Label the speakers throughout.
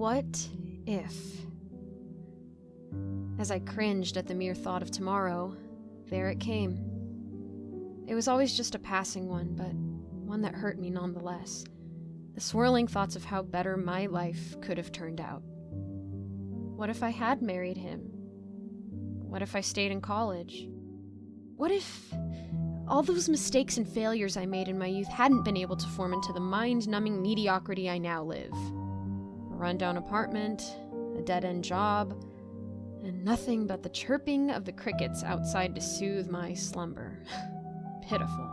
Speaker 1: What if? As I cringed at the mere thought of tomorrow, there it came. It was always just a passing one, but one that hurt me nonetheless. The swirling thoughts of how better my life could have turned out. What if I had married him? What if I stayed in college? What if all those mistakes and failures I made in my youth hadn't been able to form into the mind-numbing mediocrity I now live? A rundown apartment, a dead-end job, and nothing but the chirping of the crickets outside to soothe my slumber. Pitiful.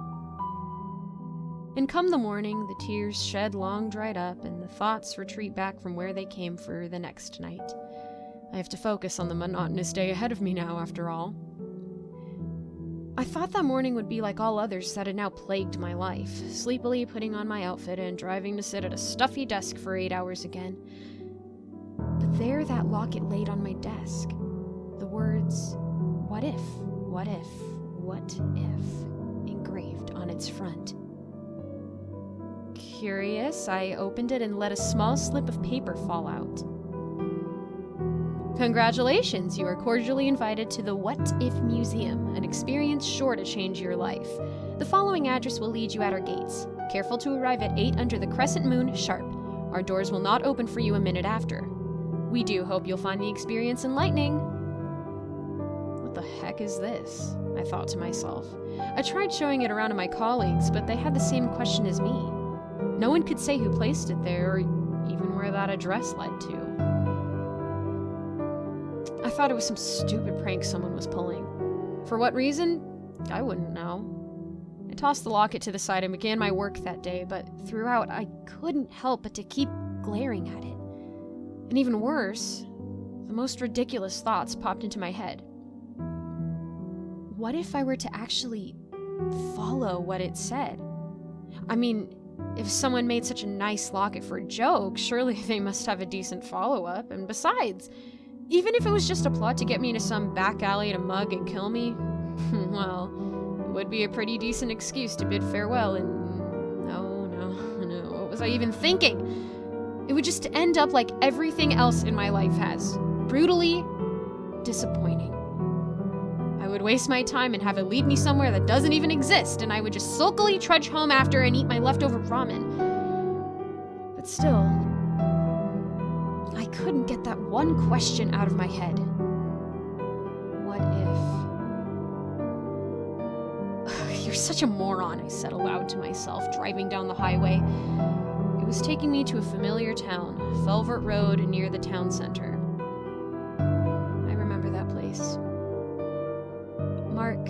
Speaker 1: And come the morning, the tears shed long dried up, and the thoughts retreat back from where they came for the next night. I have to focus on the monotonous day ahead of me now, after all. I thought that morning would be like all others that had now plagued my life, sleepily putting on my outfit and driving to sit at a stuffy desk for 8 hours again. But there that locket laid on my desk. The words, "What if, what if, what if," engraved on its front. Curious, I opened it and let a small slip of paper fall out. Congratulations, you are cordially invited to the What If Museum, an experience sure to change your life. The following address will lead you at our gates. Careful to arrive at 8 under the crescent moon, sharp. Our doors will not open for you a minute after. We do hope you'll find the experience enlightening. What the heck is this? I thought to myself. I tried showing it around to my colleagues, but they had the same question as me. No one could say who placed it there, or even where that address led to. I thought it was some stupid prank someone was pulling. For what reason? I wouldn't know. I tossed the locket to the side and began my work that day, but throughout I couldn't help but to keep glaring at it. And even worse, the most ridiculous thoughts popped into my head. What if I were to actually follow what it said? I mean, if someone made such a nice locket for a joke, surely they must have a decent follow-up, and besides, even if it was just a plot to get me into some back alley to mug and kill me, well, it would be a pretty decent excuse to bid farewell and... No, what was I even thinking? It would just end up like everything else in my life has. Brutally disappointing. I would waste my time and have it lead me somewhere that doesn't even exist, and I would just sulkily trudge home after and eat my leftover ramen. But still, I couldn't get that one question out of my head. What if? You're such a moron, I said aloud to myself, driving down the highway. It was taking me to a familiar town, Velvet Road near the town center. I remember that place. Mark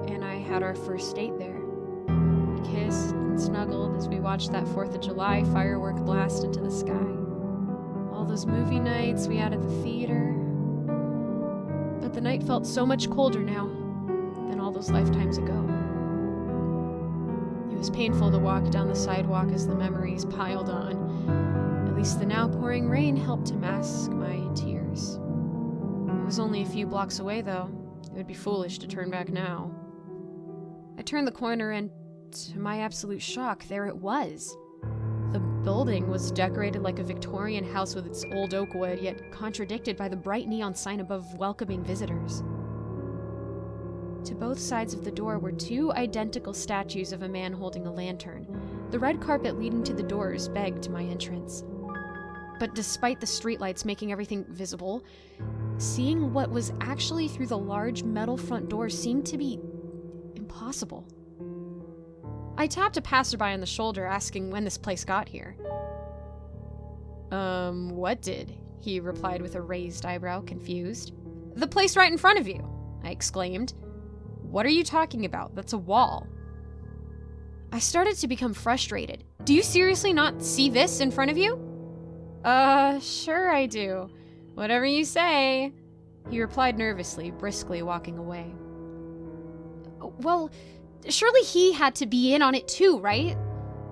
Speaker 1: and I had our first date there. We kissed and snuggled as we watched that 4th of July firework blast into the sky. All those movie nights we had at the theater. But the night felt so much colder now than all those lifetimes ago. It was painful to walk down the sidewalk as the memories piled on. At least the now pouring rain helped to mask my tears. It was only a few blocks away, though. It would be foolish to turn back now. I turned the corner and, to my absolute shock, there it was. The building was decorated like a Victorian house with its old oak wood, yet contradicted by the bright neon sign above welcoming visitors. To both sides of the door were 2 identical statues of a man holding a lantern. The red carpet leading to the doors begged my entrance. But despite the streetlights making everything visible, seeing what was actually through the large metal front door seemed to be impossible. I tapped a passerby on the shoulder, asking when this place got here. What did? He replied with a raised eyebrow, confused. The place right in front of you, I exclaimed. What are you talking about? That's a wall. I started to become frustrated. Do you seriously not see this in front of you? Sure I do. Whatever you say, he replied nervously, briskly walking away. Well, surely he had to be in on it too, right?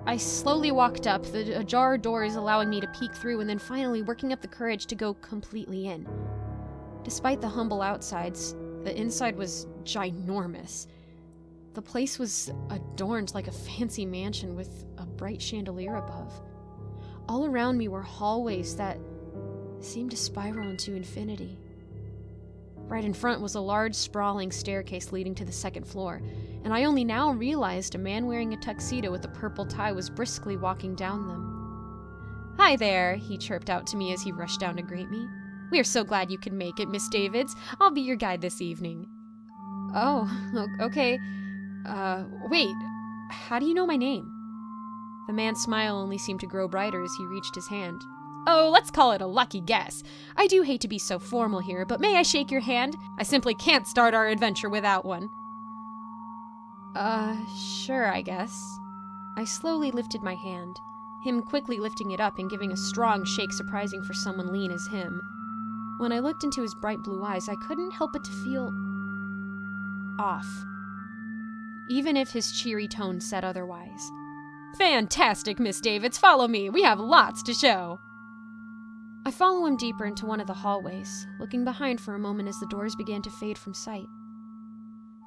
Speaker 1: I slowly walked up, the ajar doors allowing me to peek through, and then finally working up the courage to go completely in. Despite the humble outsides, the inside was ginormous. The place was adorned like a fancy mansion with a bright chandelier above. All around me were hallways that seemed to spiral into infinity. Right in front was a large, sprawling staircase leading to the second floor, and I only now realized a man wearing a tuxedo with a purple tie was briskly walking down them. "Hi there," he chirped out to me as he rushed down to greet me. "We are so glad you could make it, Miss Davids. I'll be your guide this evening." "Oh, okay. Wait, how do you know my name?" The man's smile only seemed to grow brighter as he reached his hand. "Oh, let's call it a lucky guess. I do hate to be so formal here, but may I shake your hand? I simply can't start our adventure without one." Sure, I guess." I slowly lifted my hand, him quickly lifting it up and giving a strong shake, surprising for someone lean as him. When I looked into his bright blue eyes, I couldn't help but to feel off, even if his cheery tone said otherwise. "Fantastic, Miss Davids. Follow me. We have lots to show." I follow him deeper into one of the hallways, looking behind for a moment as the doors began to fade from sight.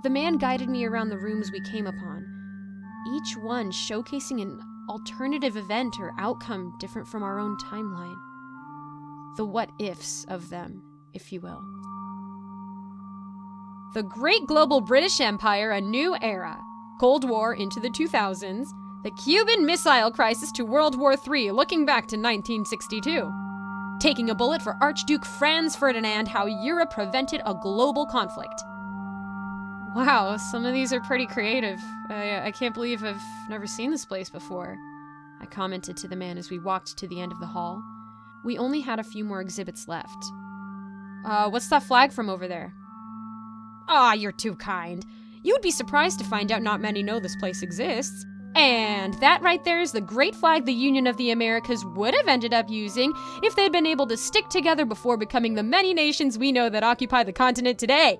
Speaker 1: The man guided me around the rooms we came upon, each one showcasing an alternative event or outcome different from our own timeline. The what-ifs of them, if you will. The Great Global British Empire, a new era. Cold War into the 2000s. The Cuban Missile Crisis to World War III, looking back to 1962. Taking a bullet for Archduke Franz Ferdinand, how Europe prevented a global conflict. Wow, some of these are pretty creative. I can't believe I've never seen this place before, I commented to the man as we walked to the end of the hall. We only had a few more exhibits left. What's that flag from over there?" "Ah, you're too kind. You would be surprised to find out not many know this place exists. And that right there is the great flag the Union of the Americas would have ended up using if they'd been able to stick together before becoming the many nations we know that occupy the continent today,"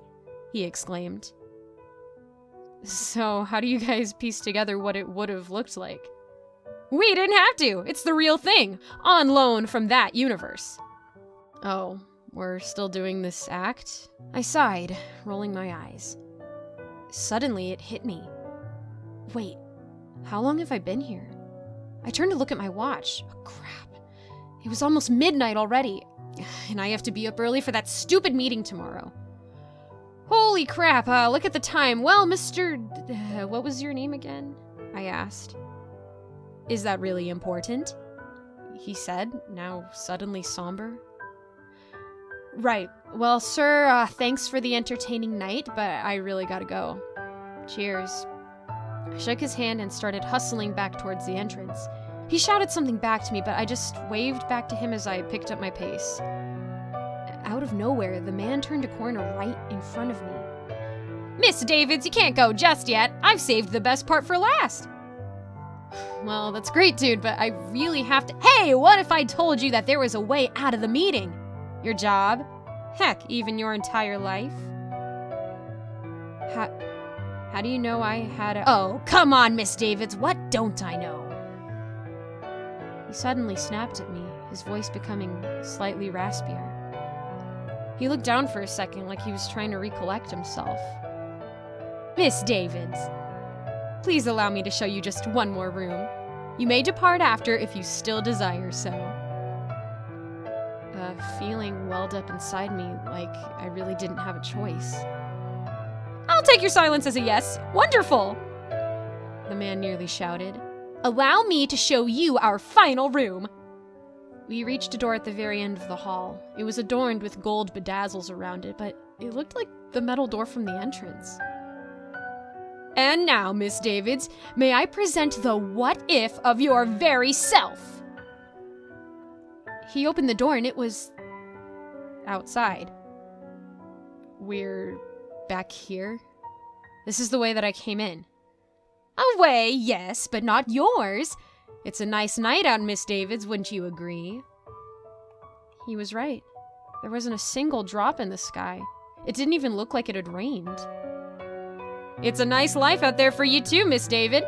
Speaker 1: he exclaimed. "So how do you guys piece together what it would have looked like?" "We didn't have to. It's the real thing, on loan from that universe." "Oh, we're still doing this act?" I sighed, rolling my eyes. Suddenly it hit me. Wait. How long have I been here? I turned to look at my watch. Oh, crap. It was almost midnight already, and I have to be up early for that stupid meeting tomorrow. Holy crap, look at the time. Well, Mr. What was your name again? I asked. "Is that really important?" he said, now suddenly somber. "Right. Well, sir, thanks for the entertaining night, but I really gotta go. Cheers." I shook his hand and started hustling back towards the entrance. He shouted something back to me, but I just waved back to him as I picked up my pace. Out of nowhere, the man turned a corner right in front of me. "Miss Davids, you can't go just yet. I've saved the best part for last." "Well, that's great, dude, but I really have to— Hey, what if I told you that there was a way out of the meeting? Your job? Heck, even your entire life?" How do you know I had a— "Oh, come on, Miss Davids, what don't I know?" He suddenly snapped at me, his voice becoming slightly raspier. He looked down for a second like he was trying to recollect himself. "Miss Davids, please allow me to show you just one more room. You may depart after if you still desire so." A feeling welled up inside me like I really didn't have a choice. "I'll take your silence as a yes. Wonderful!" the man nearly shouted. "Allow me to show you our final room." We reached a door at the very end of the hall. It was adorned with gold bedazzles around it, but it looked like the metal door from the entrance. "And now, Miss Davids, may I present the what-if of your very self?" He opened the door and it was outside. "We're back here? This is the way that I came in." "A way, yes, but not yours. It's a nice night out, Miss Davids, wouldn't you agree?" He was right. There wasn't a single drop in the sky. It didn't even look like it had rained. "It's a nice life out there for you too, Miss David.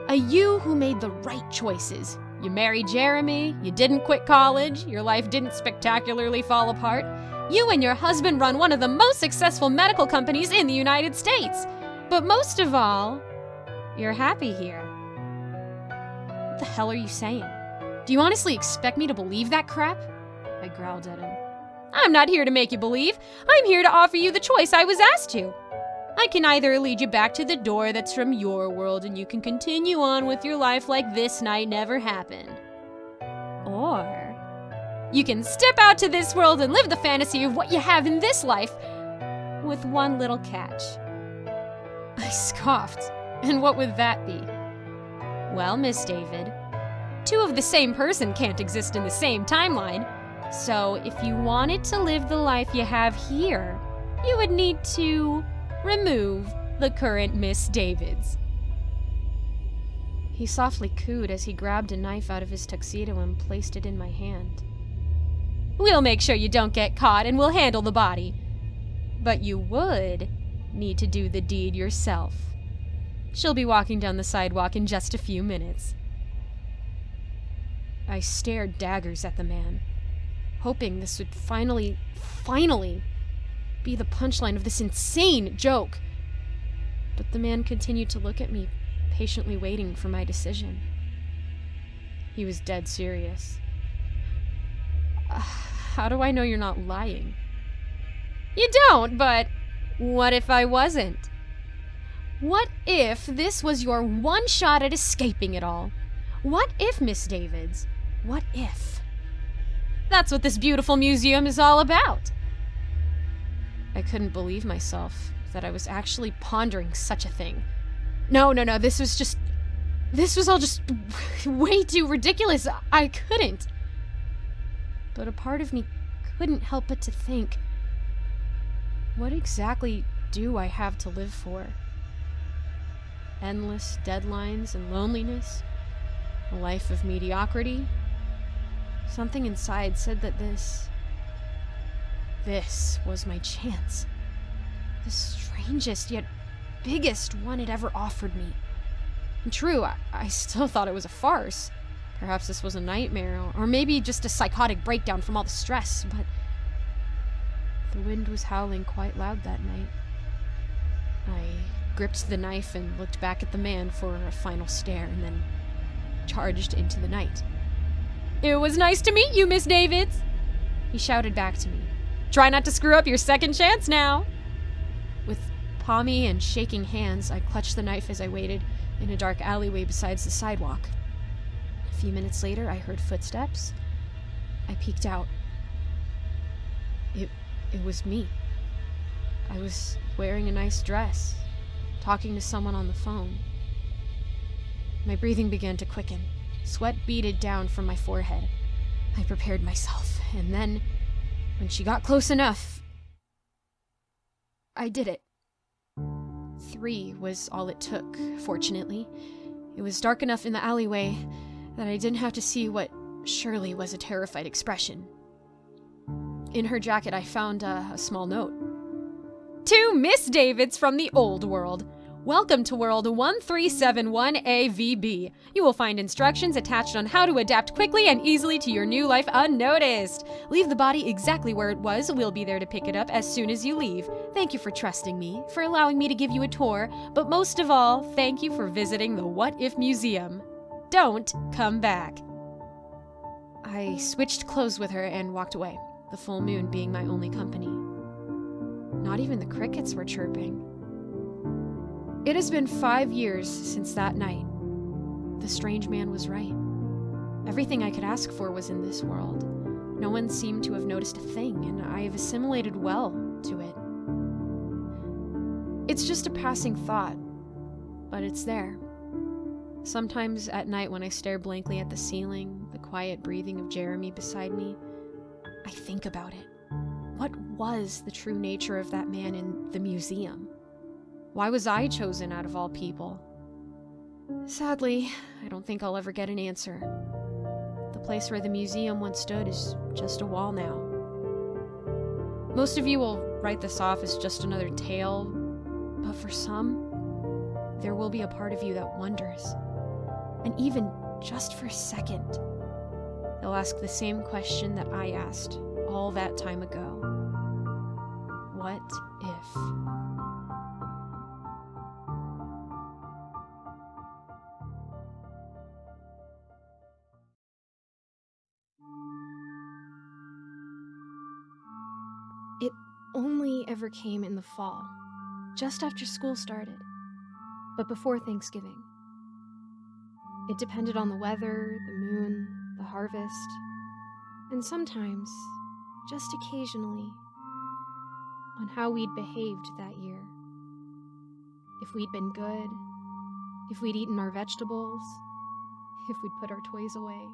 Speaker 1: A you who made the right choices. You married Jeremy, you didn't quit college, your life didn't spectacularly fall apart. You and your husband run one of the most successful medical companies in the United States. But most of all, you're happy here." What the hell are you saying? Do you honestly expect me to believe that crap? I growled at him.
Speaker 2: I'm not here to make you believe. I'm here to offer you the choice I was asked to. I can either lead you back to the door that's from your world and you can continue on with your life like this night never happened. Or you can step out to this world and live the fantasy of what you have in this life, with one little catch.
Speaker 1: I scoffed. And what would that be?
Speaker 2: Well, Miss David, two of the same person can't exist in the same timeline. So if you wanted to live the life you have here, you would need to remove the current Miss Davids.
Speaker 1: He softly cooed as he grabbed a knife out of his tuxedo and placed it in my hand.
Speaker 2: We'll make sure you don't get caught and we'll handle the body. But you would need to do the deed yourself. She'll be walking down the sidewalk in just a few minutes.
Speaker 1: I stared daggers at the man, hoping this would finally be the punchline of this insane joke. But the man continued to look at me, patiently waiting for my decision. He was dead serious. How do I know you're not lying?
Speaker 2: You don't, but what if I wasn't? What if this was your one shot at escaping it all? What if, Miss Davids? What if? That's what this beautiful museum is all about.
Speaker 1: I couldn't believe myself that I was actually pondering such a thing. No, this was all just way too ridiculous. I couldn't. But a part of me couldn't help but to think, what exactly do I have to live for? Endless deadlines and loneliness? A life of mediocrity? Something inside said that this was my chance. The strangest yet biggest one it ever offered me. And true, I still thought it was a farce. Perhaps this was a nightmare, or maybe just a psychotic breakdown from all the stress, but the wind was howling quite loud that night. I gripped the knife and looked back at the man for a final stare, and then charged into the night.
Speaker 2: It was nice to meet you, Miss Davids, he shouted back to me. Try not to screw up your second chance now.
Speaker 1: With palmy and shaking hands, I clutched the knife as I waited in a dark alleyway beside the sidewalk. A few minutes later, I heard footsteps. I peeked out. It was me. I was wearing a nice dress, talking to someone on the phone. My breathing began to quicken. Sweat beaded down from my forehead. I prepared myself, and then, when she got close enough, I did it. 3 was all it took, fortunately. It was dark enough in the alleyway that I didn't have to see what surely was a terrified expression. In her jacket, I found a small note.
Speaker 2: To Miss Davids from the old world. Welcome to World 1371AVB. You will find instructions attached on how to adapt quickly and easily to your new life unnoticed. Leave the body exactly where it was. We'll be there to pick it up as soon as you leave. Thank you for trusting me, for allowing me to give you a tour, but most of all, thank you for visiting the What If Museum. Don't come back.
Speaker 1: I switched clothes with her and walked away, the full moon being my only company. Not even the crickets were chirping. It has been 5 years since that night. The strange man was right. Everything I could ask for was in this world. No one seemed to have noticed a thing, and I have assimilated well to it. It's just a passing thought, but it's there. Sometimes at night when I stare blankly at the ceiling, the quiet breathing of Jeremy beside me, I think about it. What was the true nature of that man in the museum? Why was I chosen out of all people? Sadly, I don't think I'll ever get an answer. The place where the museum once stood is just a wall now. Most of you will write this off as just another tale, but for some, there will be a part of you that wonders. And even just for a second, they'll ask the same question that I asked all that time ago. What if? It only ever came in the fall, just after school started, but before Thanksgiving. It depended on the weather, the moon, the harvest, and sometimes, just occasionally, on how we'd behaved that year. If we'd been good, if we'd eaten our vegetables, if we'd put our toys away,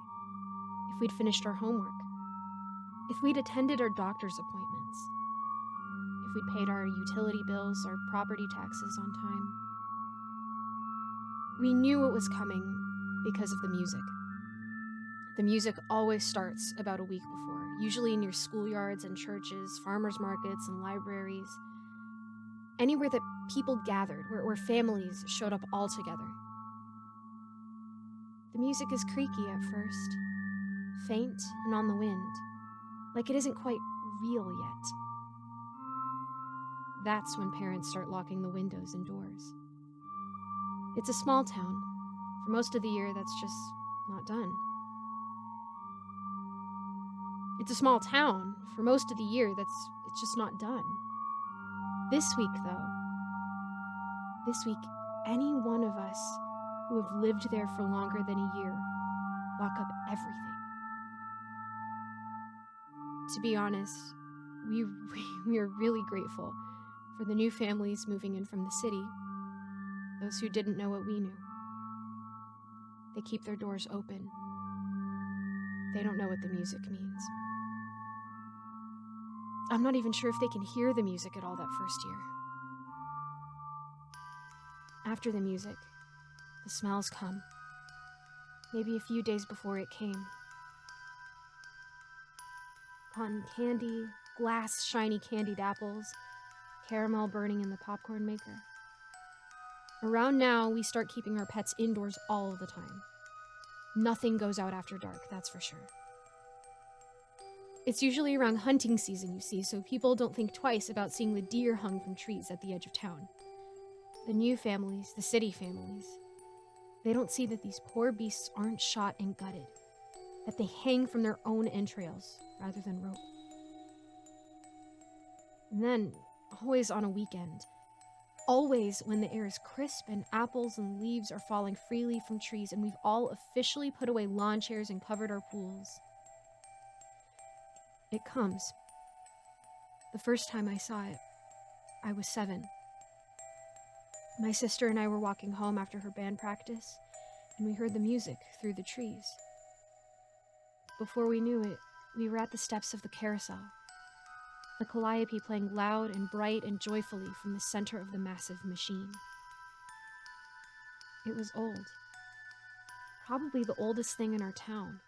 Speaker 1: if we'd finished our homework, if we'd attended our doctor's appointments, if we'd paid our utility bills, our property taxes on time. We knew it was coming because of the music. The music always starts about a week before, usually near schoolyards and churches, farmers markets and libraries, anywhere that people gathered, where families showed up all together. The music is creaky at first, faint and on the wind, like it isn't quite real yet. That's when parents start locking the windows and doors. It's a small town. For most of the year, that's just not done. It's a small town. For most of the year, it's just not done. This week, though, any one of us who have lived there for longer than a year lock up everything. To be honest, we are really grateful for the new families moving in from the city, those who didn't know what we knew. They keep their doors open. They don't know what the music means. I'm not even sure if they can hear the music at all that first year. After the music, the smells come. Maybe a few days before it came. Cotton candy, glass shiny candied apples, caramel burning in the popcorn maker. Around now, we start keeping our pets indoors all the time. Nothing goes out after dark, that's for sure. It's usually around hunting season, you see, so people don't think twice about seeing the deer hung from trees at the edge of town. The new families, the city families, they don't see that these poor beasts aren't shot and gutted, that they hang from their own entrails rather than rope. And then, always on a weekend, always when the air is crisp and apples and leaves are falling freely from trees and we've all officially put away lawn chairs and covered our pools, it comes. The first time I saw it, I was 7. My sister and I were walking home after her band practice, and we heard the music through the trees. Before we knew it, we were at the steps of the carousel, the calliope playing loud and bright and joyfully from the center of the massive machine. It was old, probably the oldest thing in our town.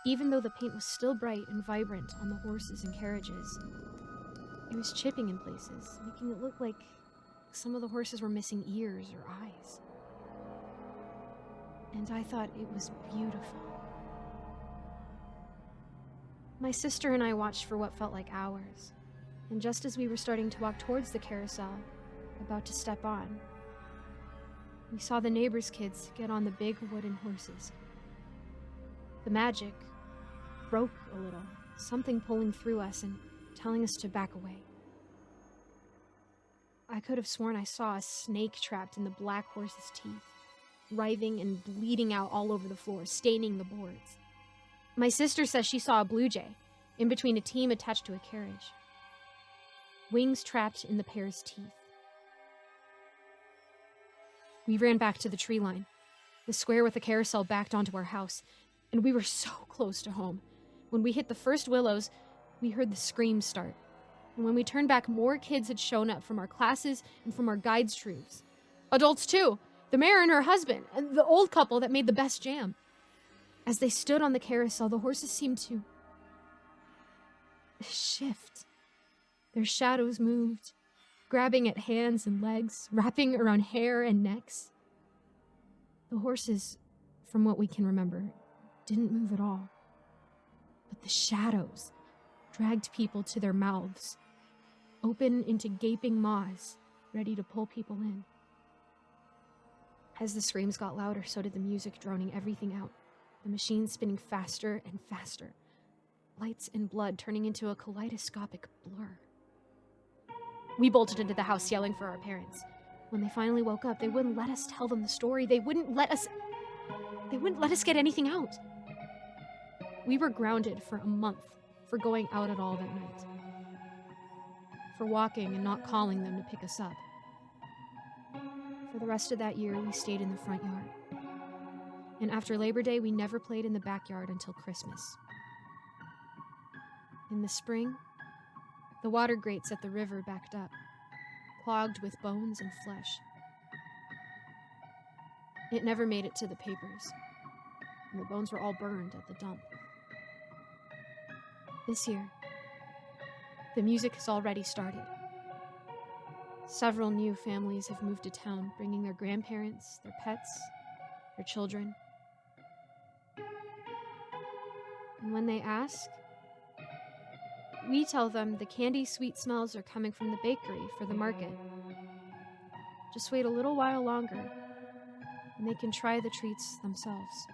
Speaker 1: Even though the paint was still bright and vibrant on the horses and carriages, it was chipping in places, making it look like some of the horses were missing ears or eyes. And I thought it was beautiful. My sister and I watched for what felt like hours, and just as we were starting to walk towards the carousel, about to step on, we saw the neighbors' kids get on the big wooden horses. The magic broke a little, something pulling through us and telling us to back away. I could have sworn I saw a snake trapped in the black horse's teeth, writhing and bleeding out all over the floor, staining the boards. My sister says she saw a blue jay in between a team attached to a carriage, wings trapped in the pair's teeth. We ran back to the tree line, the square with the carousel backed onto our house, and we were so close to home. When we hit the first willows, we heard the screams start. And when we turned back, more kids had shown up from our classes and from our guides' troops. Adults too, the mayor and her husband, and the old couple that made the best jam. As they stood on the carousel, the horses seemed to shift. Their shadows moved, grabbing at hands and legs, wrapping around hair and necks. The horses, from what we can remember, didn't move at all. But the shadows dragged people to their mouths, open into gaping maws, ready to pull people in. As the screams got louder, so did the music droning everything out, the machine spinning faster and faster. lights and blood turning into a kaleidoscopic blur. We bolted into the house yelling for our parents. When they finally woke up, they wouldn't let us tell them the story. They wouldn't let us get anything out. We were grounded for a month for going out at all that night, for walking and not calling them to pick us up. For the rest of that year, we stayed in the front yard. And after Labor Day, we never played in the backyard until Christmas. In the spring, the water grates at the river backed up, clogged with bones and flesh. It never made it to the papers, and the bones were all burned at the dump. This year, the music has already started. Several new families have moved to town, bringing their grandparents, their pets, their children. And when they ask, we tell them the candy sweet smells are coming from the bakery for the market. Just wait a little while longer, and they can try the treats themselves.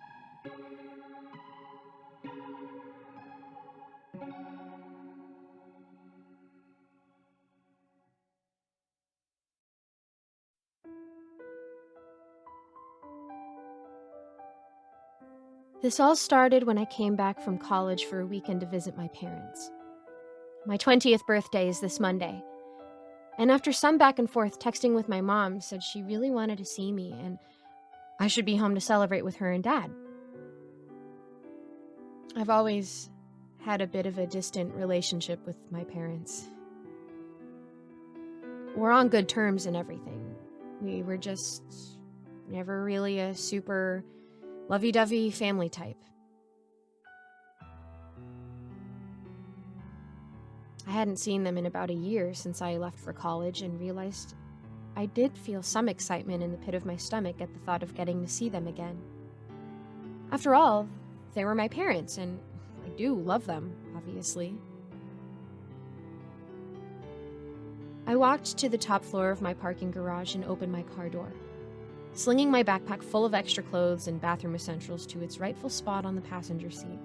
Speaker 1: This all started when I came back from college for a weekend to visit my parents. My 20th birthday is this Monday, and after some back and forth, texting with my mom said she really wanted to see me and I should be home to celebrate with her and Dad. I've always had a bit of a distant relationship with my parents. We're on good terms and everything. We were just never really a super lovey-dovey family type. I hadn't seen them in about a year since I left for college and realized I did feel some excitement in the pit of my stomach at the thought of getting to see them again. After all, they were my parents, and I do love them, obviously. I walked to the top floor of my parking garage and opened my car door, slinging my backpack full of extra clothes and bathroom essentials to its rightful spot on the passenger seat.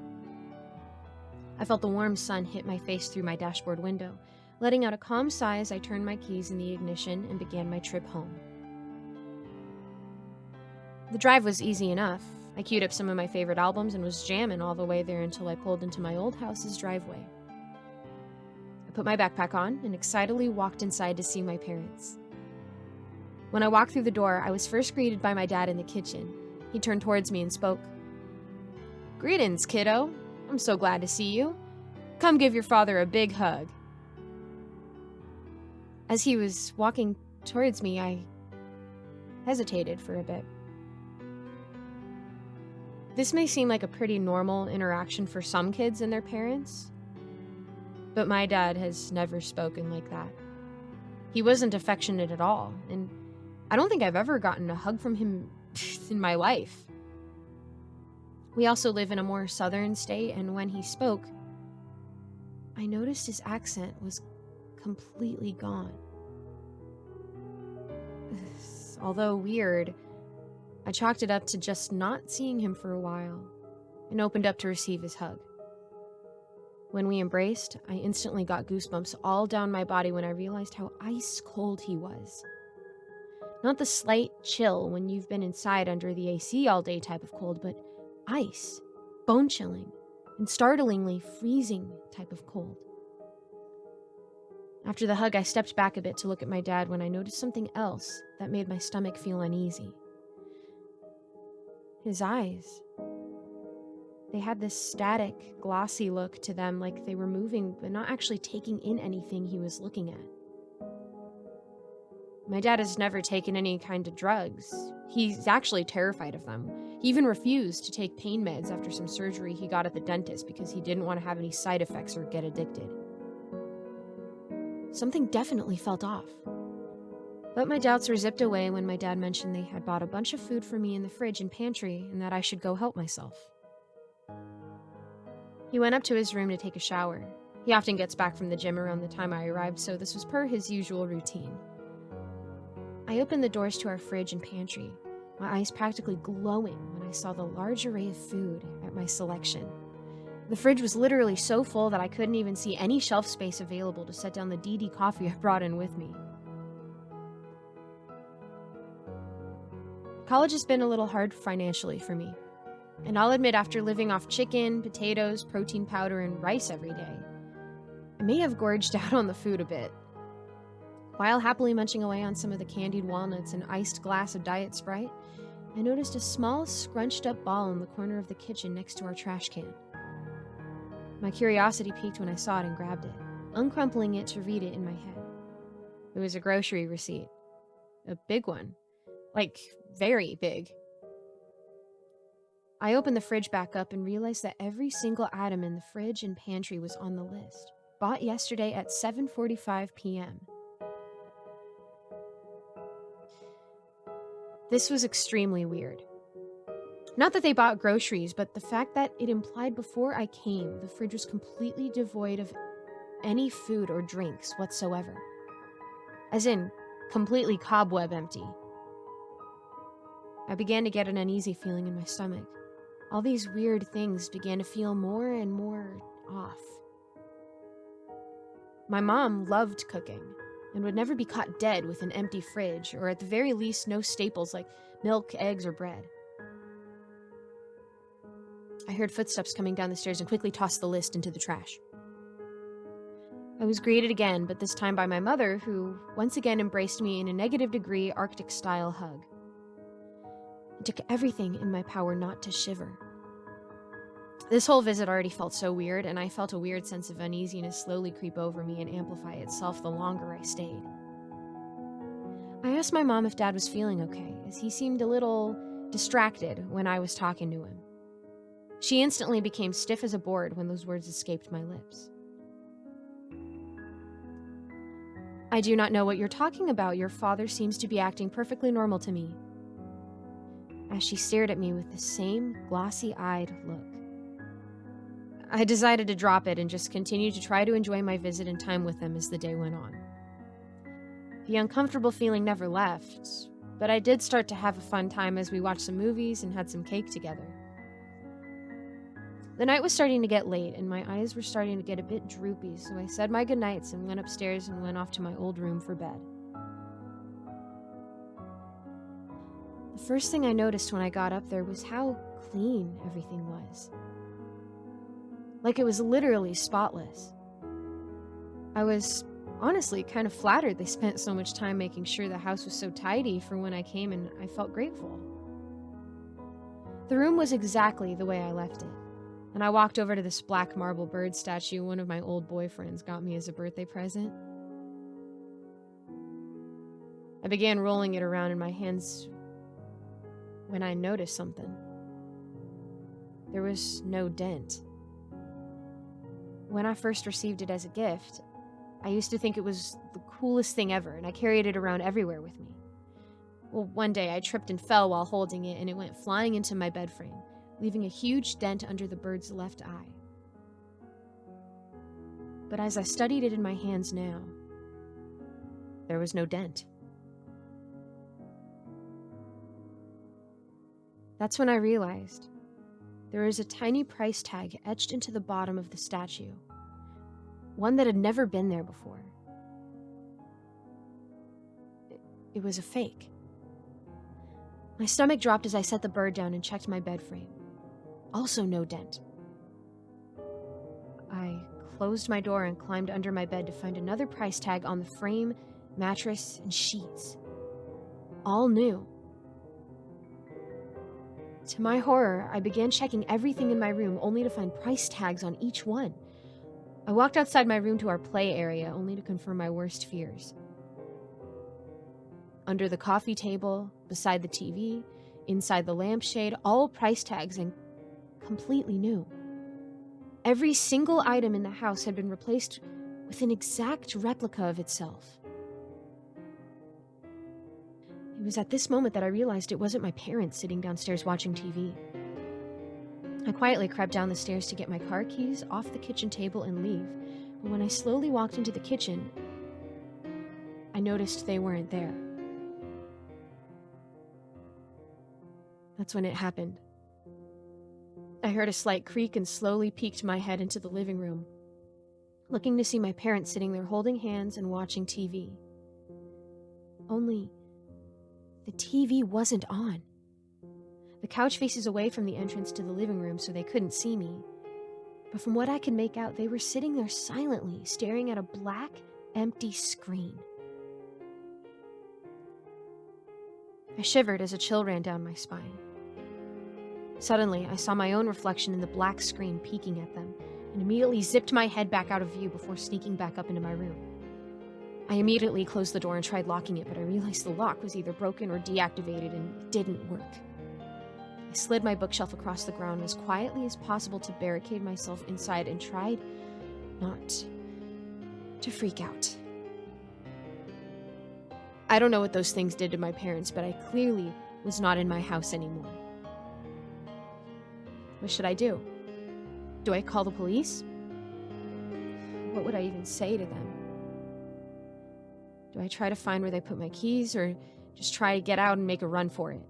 Speaker 1: I felt the warm sun hit my face through my dashboard window. Letting out a calm sigh as I turned my keys in the ignition and began my trip home. The drive was easy enough. I queued up some of my favorite albums and was jamming all the way there until I pulled into my old house's driveway. I put my backpack on and excitedly walked inside to see my parents. When I walked through the door, I was first greeted by my dad in the kitchen. He turned towards me and spoke. "Greetings, kiddo. I'm so glad to see you. Come give your father a big hug." As he was walking towards me, I hesitated for a bit. This may seem like a pretty normal interaction for some kids and their parents, but my dad has never spoken like that. He wasn't affectionate at all, and I don't think I've ever gotten a hug from him in my life. We also live in a more southern state, and when he spoke, I noticed his accent was completely gone. Although weird, I chalked it up to just not seeing him for a while and opened up to receive his hug. When we embraced, I instantly got goosebumps all down my body when I realized how ice cold he was. Not the slight chill when you've been inside under the AC all day type of cold, but ice, bone-chilling, and startlingly freezing type of cold. After the hug, I stepped back a bit to look at my dad when I noticed something else that made my stomach feel uneasy. His eyes. They had this static, glossy look to them, like they were moving but not actually taking in anything he was looking at. My dad has never taken any kind of drugs. He's actually terrified of them. He even refused to take pain meds after some surgery he got at the dentist because he didn't want to have any side effects or get addicted. Something definitely felt off. But my doubts were zipped away when my dad mentioned they had bought a bunch of food for me in the fridge and pantry and that I should go help myself. He went up to his room to take a shower. He often gets back from the gym around the time I arrived, so this was per his usual routine. I opened the doors to our fridge and pantry, my eyes practically glowing when I saw the large array of food at my selection. The fridge was literally so full that I couldn't even see any shelf space available to set down the DD coffee I brought in with me. College has been a little hard financially for me, and I'll admit after living off chicken, potatoes, protein powder, and rice every day, I may have gorged out on the food a bit. While happily munching away on some of the candied walnuts and iced glass of Diet Sprite, I noticed a small, scrunched-up ball in the corner of the kitchen next to our trash can. My curiosity piqued when I saw it and grabbed it, uncrumpling it to read it in my head. It was a grocery receipt. A big one. Like, very big. I opened the fridge back up and realized that every single item in the fridge and pantry was on the list, bought yesterday at 7:45 p.m. This was extremely weird. Not that they bought groceries, but the fact that it implied before I came, the fridge was completely devoid of any food or drinks whatsoever. As in, completely cobweb empty. I began to get an uneasy feeling in my stomach. All these weird things began to feel more and more off. My mom loved cooking and would never be caught dead with an empty fridge, or at the very least no staples like milk, eggs, or bread. I heard footsteps coming down the stairs and quickly tossed the list into the trash. I was greeted again, but this time by my mother, who once again embraced me in a negative degree Arctic-style hug. It took everything in my power not to shiver. This whole visit already felt so weird, and I felt a weird sense of uneasiness slowly creep over me and amplify itself the longer I stayed. I asked my mom if Dad was feeling okay, as he seemed a little distracted when I was talking to him. She instantly became stiff as a board when those words escaped my lips. I do not know what you're talking about. Your father seems to be acting perfectly normal to me. As she stared at me with the same glossy-eyed look. I decided to drop it and just continue to try to enjoy my visit and time with them as the day went on. The uncomfortable feeling never left, but I did start to have a fun time as we watched some movies and had some cake together. The night was starting to get late, and my eyes were starting to get a bit droopy, so I said my goodnights and went upstairs and went off to my old room for bed. The first thing I noticed when I got up there was how clean everything was. Like it was literally spotless. I was honestly kind of flattered they spent so much time making sure the house was so tidy for when I came, and I felt grateful. The room was exactly the way I left it. And I walked over to this black marble bird statue one of my old boyfriends got me as a birthday present. I began rolling it around in my hands when I noticed something. There was no dent. When I first received it as a gift, I used to think it was the coolest thing ever, and I carried it around everywhere with me. Well, one day I tripped and fell while holding it, and it went flying into my bed frame, leaving a huge dent under the bird's left eye. But as I studied it in my hands now, there was no dent. That's when I realized there was a tiny price tag etched into the bottom of the statue, one that had never been there before. It was a fake. My stomach dropped as I set the bird down and checked my bed frame. Also no dent. I closed my door and climbed under my bed to find another price tag on the frame, mattress, and sheets. All new. To my horror, I began checking everything in my room only to find price tags on each one. I walked outside my room to our play area only to confirm my worst fears. Under the coffee table, beside the TV, inside the lampshade, all price tags and completely new. Every single item in the house had been replaced with an exact replica of itself. It was at this moment that I realized it wasn't my parents sitting downstairs watching TV. I quietly crept down the stairs to get my car keys off the kitchen table and leave, but when I slowly walked into the kitchen, I noticed they weren't there. That's when it happened. I heard a slight creak and slowly peeked my head into the living room, looking to see my parents sitting there holding hands and watching TV. Only, the TV wasn't on. The couch faces away from the entrance to the living room so they couldn't see me. But from what I could make out, they were sitting there silently, staring at a black, empty screen. I shivered as a chill ran down my spine. Suddenly, I saw my own reflection in the black screen peeking at them, and immediately zipped my head back out of view before sneaking back up into my room. I immediately closed the door and tried locking it, but I realized the lock was either broken or deactivated and it didn't work. I slid my bookshelf across the ground as quietly as possible to barricade myself inside and tried not to freak out. I don't know what those things did to my parents, but I clearly was not in my house anymore. What should I do? Do I call the police? What would I even say to them? Do I try to find where they put my keys, or just try to get out and make a run for it?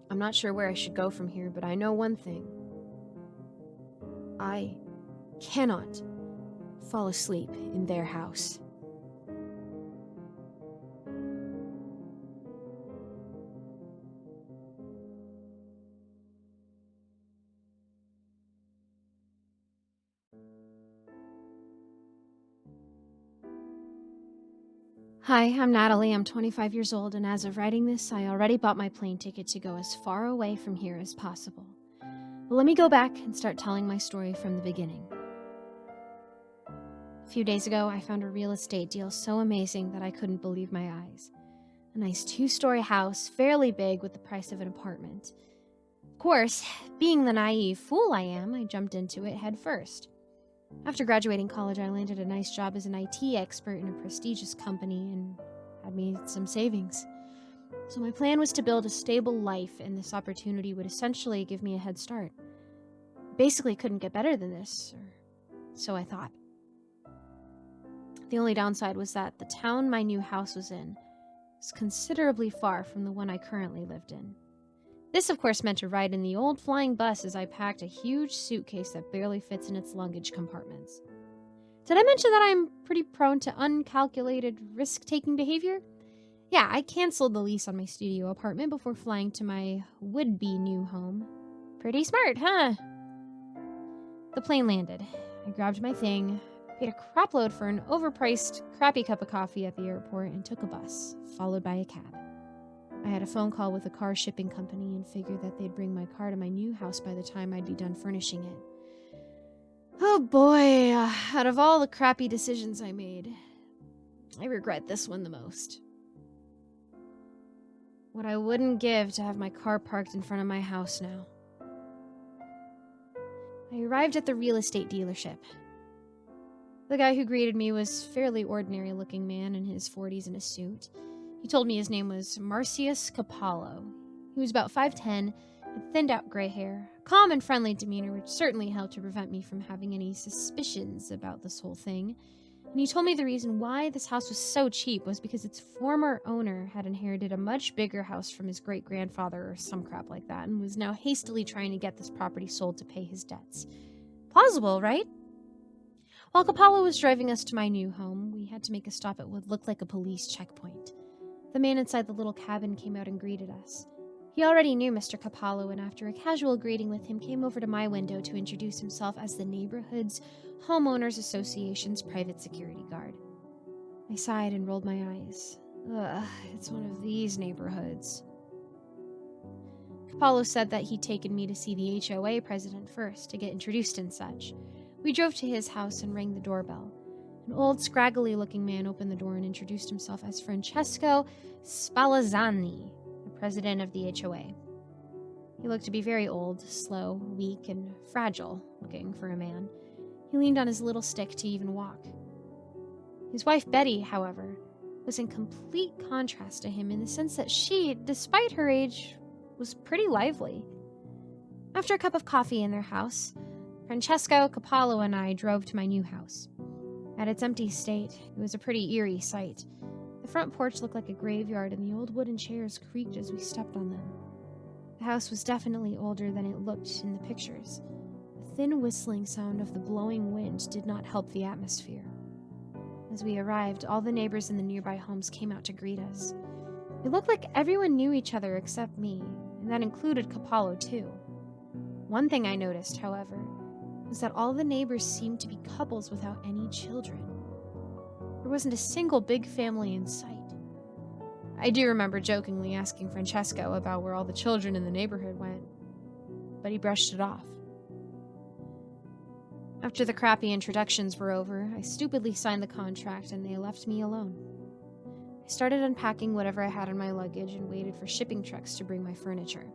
Speaker 1: I'm not sure where I should go from here, but I know one thing. I cannot fall asleep in their house. Hi, I'm Natalie. I'm 25 years old, and as of writing this, I already bought my plane ticket to go as far away from here as possible. But let me go back and start telling my story from the beginning. A few days ago, I found a real estate deal so amazing that I couldn't believe my eyes. A nice 2-story house, fairly big, with the price of an apartment. Of course, being the naive fool I am, I jumped into it head first. After graduating college, I landed a nice job as an IT expert in a prestigious company and had me some savings. So my plan was to build a stable life, and this opportunity would essentially give me a head start. Basically couldn't get better than this, or so I thought. The only downside was that the town my new house was in was considerably far from the one I currently lived in. This, of course, meant a ride in the old flying bus as I packed a huge suitcase that barely fits in its luggage compartments. Did I mention that I'm pretty prone to uncalculated, risk-taking behavior? Yeah, I canceled the lease on my studio apartment before flying to my would-be new home. Pretty smart, huh? The plane landed. I grabbed my thing, paid a crapload for an overpriced, crappy cup of coffee at the airport, and took a bus, followed by a cab. I had a phone call with a car shipping company and figured that they'd bring my car to my new house by the time I'd be done furnishing it. Oh boy, out of all the crappy decisions I made, I regret this one the most. What I wouldn't give to have my car parked in front of my house now. I arrived at the real estate dealership. The guy who greeted me was a fairly ordinary-looking man in his 40s in a suit. He told me his name was Marcius Capallo. He was about 5'10", had thinned-out gray hair, a calm and friendly demeanor which certainly helped to prevent me from having any suspicions about this whole thing. And he told me the reason why this house was so cheap was because its former owner had inherited a much bigger house from his great-grandfather or some crap like that, and was now hastily trying to get this property sold to pay his debts. Plausible, right? While Capallo was driving us to my new home, we had to make a stop at what looked like a police checkpoint. The man inside the little cabin came out and greeted us. He already knew Mr. Capallo, and after a casual greeting with him, came over to my window to introduce himself as the neighborhood's Homeowners Association's private security guard. I sighed and rolled my eyes. Ugh, it's one of these neighborhoods. Capallo said that he'd taken me to see the HOA president first to get introduced and such. We drove to his house and rang the doorbell. An old, scraggly-looking man opened the door and introduced himself as Francesco Spallanzani, the president of the HOA. He looked to be very old, slow, weak, and fragile-looking for a man. He leaned on his little stick to even walk. His wife, Betty, however, was in complete contrast to him in the sense that she, despite her age, was pretty lively. After a cup of coffee in their house, Francesco, Capallo, and I drove to my new house. At its empty state, it was a pretty eerie sight. The front porch looked like a graveyard, and the old wooden chairs creaked as we stepped on them. The house was definitely older than it looked in the pictures. The thin whistling sound of the blowing wind did not help the atmosphere. As we arrived, all the neighbors in the nearby homes came out to greet us. It looked like everyone knew each other except me, and that included Kapalo too. One thing I noticed, however, was that all the neighbors seemed to be couples without any children. There wasn't a single big family in sight. I do remember jokingly asking Francesco about where all the children in the neighborhood went, but he brushed it off. After the crappy introductions were over, I stupidly signed the contract and they left me alone. I started unpacking whatever I had in my luggage and waited for shipping trucks to bring my furniture.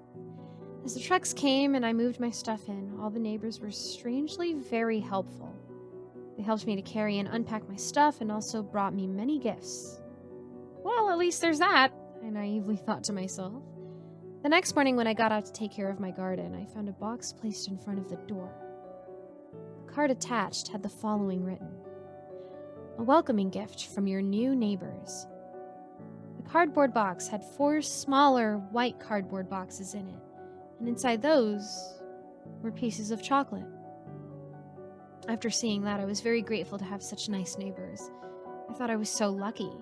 Speaker 1: As the trucks came and I moved my stuff in, all the neighbors were strangely very helpful. They helped me to carry and unpack my stuff and also brought me many gifts. Well, at least there's that, I naively thought to myself. The next morning when I got out to take care of my garden, I found a box placed in front of the door. The card attached had the following written: "A welcoming gift from your new neighbors." The cardboard box had 4 smaller white cardboard boxes in it, and inside those were pieces of chocolate. After seeing that, I was very grateful to have such nice neighbors. I thought I was so lucky.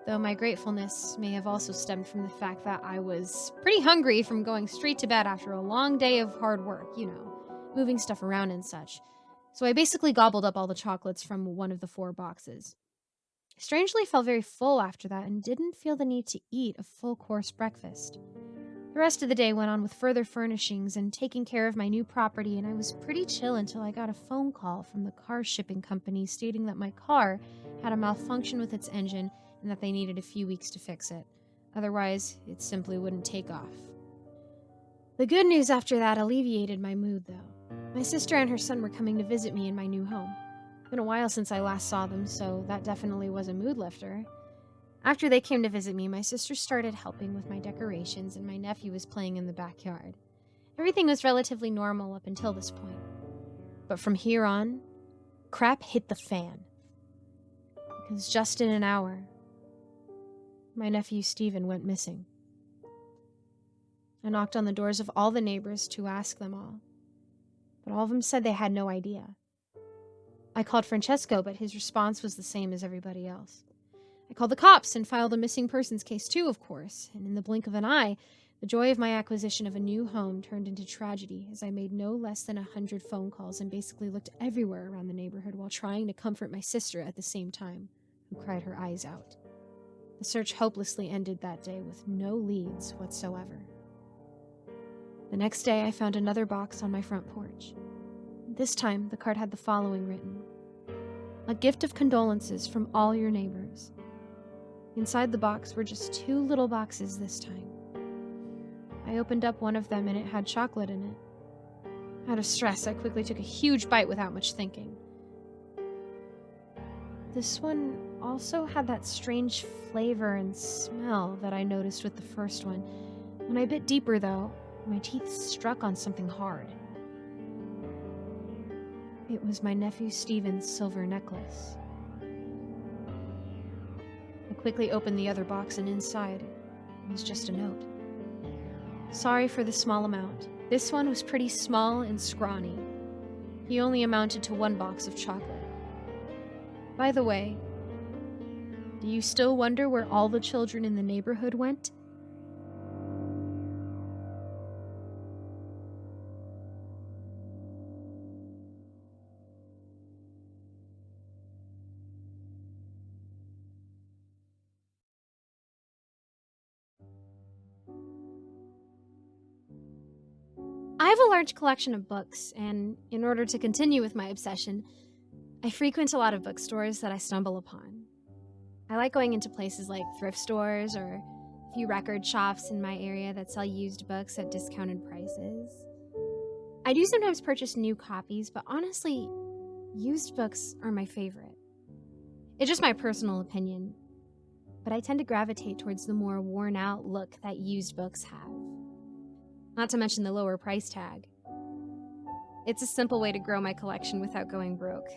Speaker 1: Though my gratefulness may have also stemmed from the fact that I was pretty hungry from going straight to bed after a long day of hard work, moving stuff around and such. So I basically gobbled up all the chocolates from one of the 4 boxes. I strangely felt very full after that and didn't feel the need to eat a full-course breakfast. The rest of the day went on with further furnishings and taking care of my new property, and I was pretty chill until I got a phone call from the car shipping company stating that my car had a malfunction with its engine and that they needed a few weeks to fix it. Otherwise, it simply wouldn't take off. The good news after that alleviated my mood, though. My sister and her son were coming to visit me in my new home. It's been a while since I last saw them, so that definitely was a mood lifter. After they came to visit me, my sister started helping with my decorations and my nephew was playing in the backyard. Everything was relatively normal up until this point. But from here on, crap hit the fan. Because just in an hour, my nephew Stephen went missing. I knocked on the doors of all the neighbors to ask them all, but all of them said they had no idea. I called Francesco, but his response was the same as everybody else. I called the cops and filed a missing persons case too, of course, and in the blink of an eye, the joy of my acquisition of a new home turned into tragedy as I made no less than 100 phone calls and basically looked everywhere around the neighborhood while trying to comfort my sister at the same time, who cried her eyes out. The search hopelessly ended that day with no leads whatsoever. The next day, I found another box on my front porch. This time, the card had the following written: "A gift of condolences from all your neighbors." Inside the box were just 2 little boxes this time. I opened up one of them and it had chocolate in it. Out of stress, I quickly took a huge bite without much thinking. This one also had that strange flavor and smell that I noticed with the first one. When I bit deeper, though, my teeth struck on something hard. It was my nephew Stephen's silver necklace. I quickly opened the other box and inside was just a note. "Sorry for the small amount. This one was pretty small and scrawny. He only amounted to 1 box of chocolate. By the way, do you still wonder where all the children in the neighborhood went?" I have a large collection of books, and in order to continue with my obsession, I frequent a lot of bookstores that I stumble upon. I like going into places like thrift stores or a few record shops in my area that sell used books at discounted prices. I do sometimes purchase new copies, but honestly, used books are my favorite. It's just my personal opinion, but I tend to gravitate towards the more worn-out look that used books have. Not to mention the lower price tag. It's a simple way to grow my collection without going broke.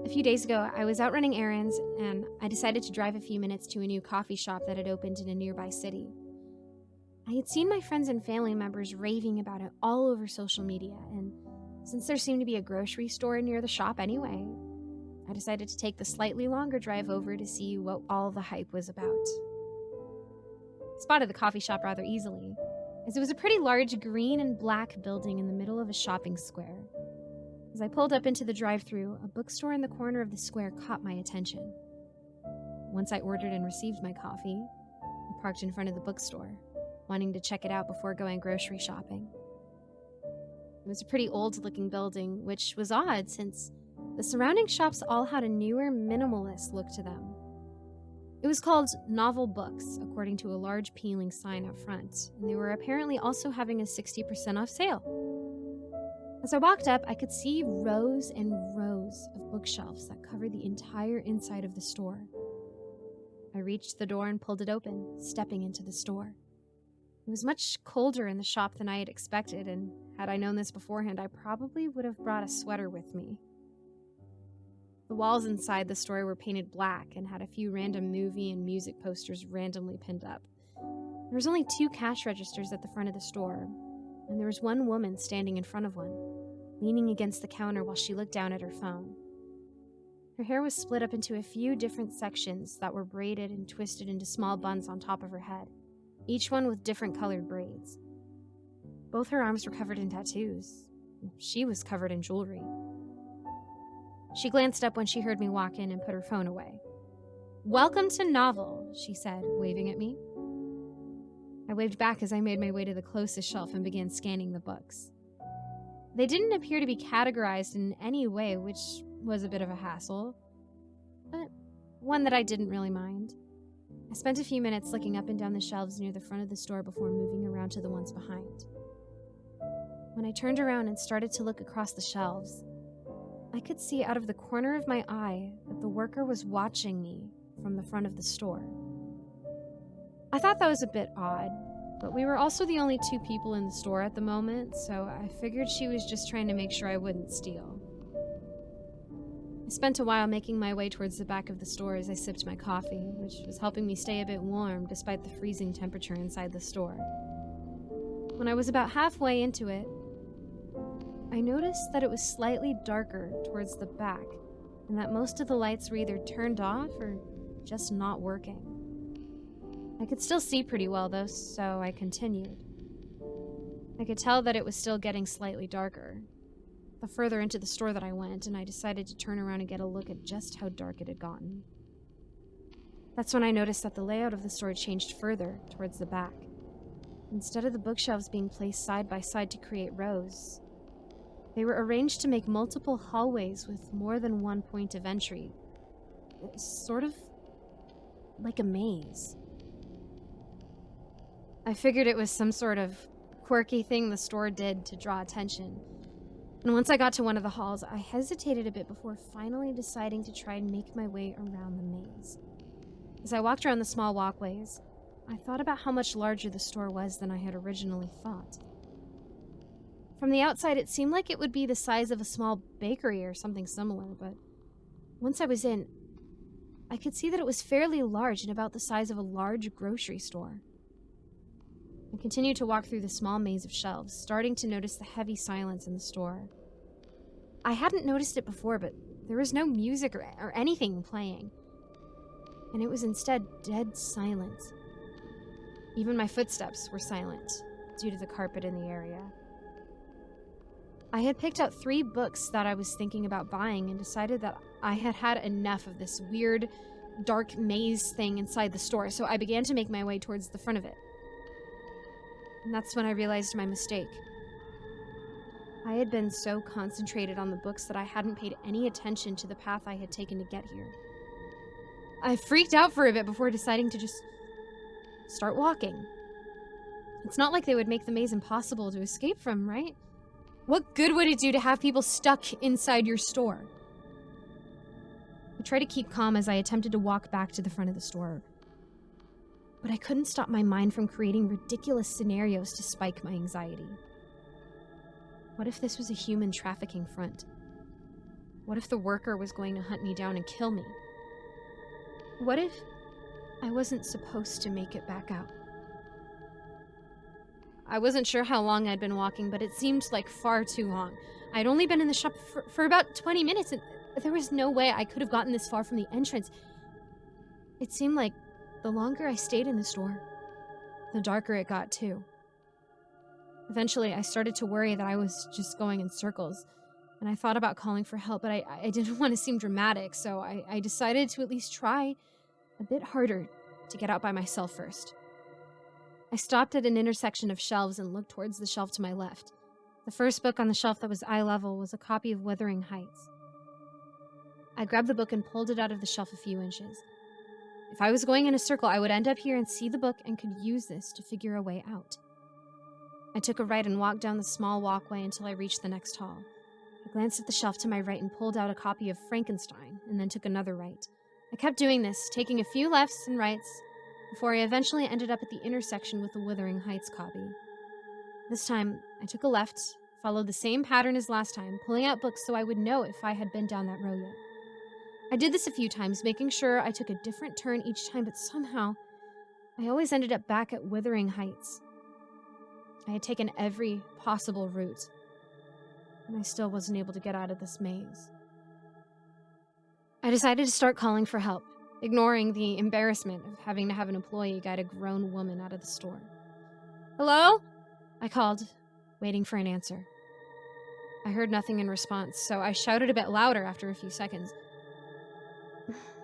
Speaker 1: A few days ago, I was out running errands, and I decided to drive a few minutes to a new coffee shop that had opened in a nearby city. I had seen my friends and family members raving about it all over social media, and since there seemed to be a grocery store near the shop anyway, I decided to take the slightly longer drive over to see what all the hype was about. I spotted the coffee shop rather easily, as it was a pretty large green and black building in the middle of a shopping square. As I pulled up into the drive-thru, a bookstore in the corner of the square caught my attention. Once I ordered and received my coffee, I parked in front of the bookstore, wanting to check it out before going grocery shopping. It was a pretty old-looking building, which was odd since the surrounding shops all had a newer, minimalist look to them. It was called Novel Books, according to a large peeling sign out front, and they were apparently also having a 60% off sale. As I walked up, I could see rows and rows of bookshelves that covered the entire inside of the store. I reached the door and pulled it open, stepping into the store. It was much colder in the shop than I had expected, and had I known this beforehand, I probably would have brought a sweater with me. The walls inside the store were painted black and had a few random movie and music posters randomly pinned up. There was only 2 cash registers at the front of the store, and there was one woman standing in front of one, leaning against the counter while she looked down at her phone. Her hair was split up into a few different sections that were braided and twisted into small buns on top of her head, each one with different colored braids. Both her arms were covered in tattoos. She was covered in jewelry. She glanced up when she heard me walk in and put her phone away. "Welcome to Novel," she said, waving at me. I waved back as I made my way to the closest shelf and began scanning the books. They didn't appear to be categorized in any way, which was a bit of a hassle, but one that I didn't really mind. I spent a few minutes looking up and down the shelves near the front of the store before moving around to the ones behind. When I turned around and started to look across the shelves, I could see out of the corner of my eye that the worker was watching me from the front of the store. I thought that was a bit odd, but we were also the only 2 people in the store at the moment, so I figured she was just trying to make sure I wouldn't steal. I spent a while making my way towards the back of the store as I sipped my coffee, which was helping me stay a bit warm despite the freezing temperature inside the store. When I was about halfway into it, I noticed that it was slightly darker towards the back, and that most of the lights were either turned off or just not working. I could still see pretty well though, so I continued. I could tell that it was still getting slightly darker the further into the store that I went, and I decided to turn around and get a look at just how dark it had gotten. That's when I noticed that the layout of the store changed further towards the back. Instead of the bookshelves being placed side by side to create rows, they were arranged to make multiple hallways with more than one point of entry. Sort of like a maze. I figured it was some sort of quirky thing the store did to draw attention. And once I got to one of the halls, I hesitated a bit before finally deciding to try and make my way around the maze. As I walked around the small walkways, I thought about how much larger the store was than I had originally thought. From the outside, it seemed like it would be the size of a small bakery or something similar, but once I was in, I could see that it was fairly large and about the size of a large grocery store. I continued to walk through the small maze of shelves, starting to notice the heavy silence in the store. I hadn't noticed it before, but there was no music or anything playing, and it was instead dead silent. Even my footsteps were silent due to the carpet in the area. I had picked out 3 books that I was thinking about buying and decided that I had had enough of this weird, dark maze thing inside the store, so I began to make my way towards the front of it. And that's when I realized my mistake. I had been so concentrated on the books that I hadn't paid any attention to the path I had taken to get here. I freaked out for a bit before deciding to just start walking. It's not like they would make the maze impossible to escape from, right? What good would it do to have people stuck inside your store? I tried to keep calm as I attempted to walk back to the front of the store, but I couldn't stop my mind from creating ridiculous scenarios to spike my anxiety. What if this was a human trafficking front? What if the worker was going to hunt me down and kill me? What if I wasn't supposed to make it back out? I wasn't sure how long I'd been walking, but it seemed like far too long. I'd only been in the shop for about 20 minutes, and there was no way I could have gotten this far from the entrance. It seemed like the longer I stayed in the store, the darker it got too. Eventually, I started to worry that I was just going in circles, and I thought about calling for help, but I didn't want to seem dramatic, so I decided to at least try a bit harder to get out by myself first. I stopped at an intersection of shelves and looked towards the shelf to my left. The first book on the shelf that was eye level was a copy of Wuthering Heights. I grabbed the book and pulled it out of the shelf a few inches. If I was going in a circle, I would end up here and see the book and could use this to figure a way out. I took a right and walked down the small walkway until I reached the next hall. I glanced at the shelf to my right and pulled out a copy of Frankenstein, and then took another right. I kept doing this, taking a few lefts and rights, before I eventually ended up at the intersection with the Wuthering Heights copy. This time, I took a left, followed the same pattern as last time, pulling out books so I would know if I had been down that road yet. I did this a few times, making sure I took a different turn each time, but somehow, I always ended up back at Wuthering Heights. I had taken every possible route, and I still wasn't able to get out of this maze. I decided to start calling for help, ignoring the embarrassment of having to have an employee guide a grown woman out of the store. "Hello?" I called, waiting for an answer. I heard nothing in response, so I shouted a bit louder after a few seconds.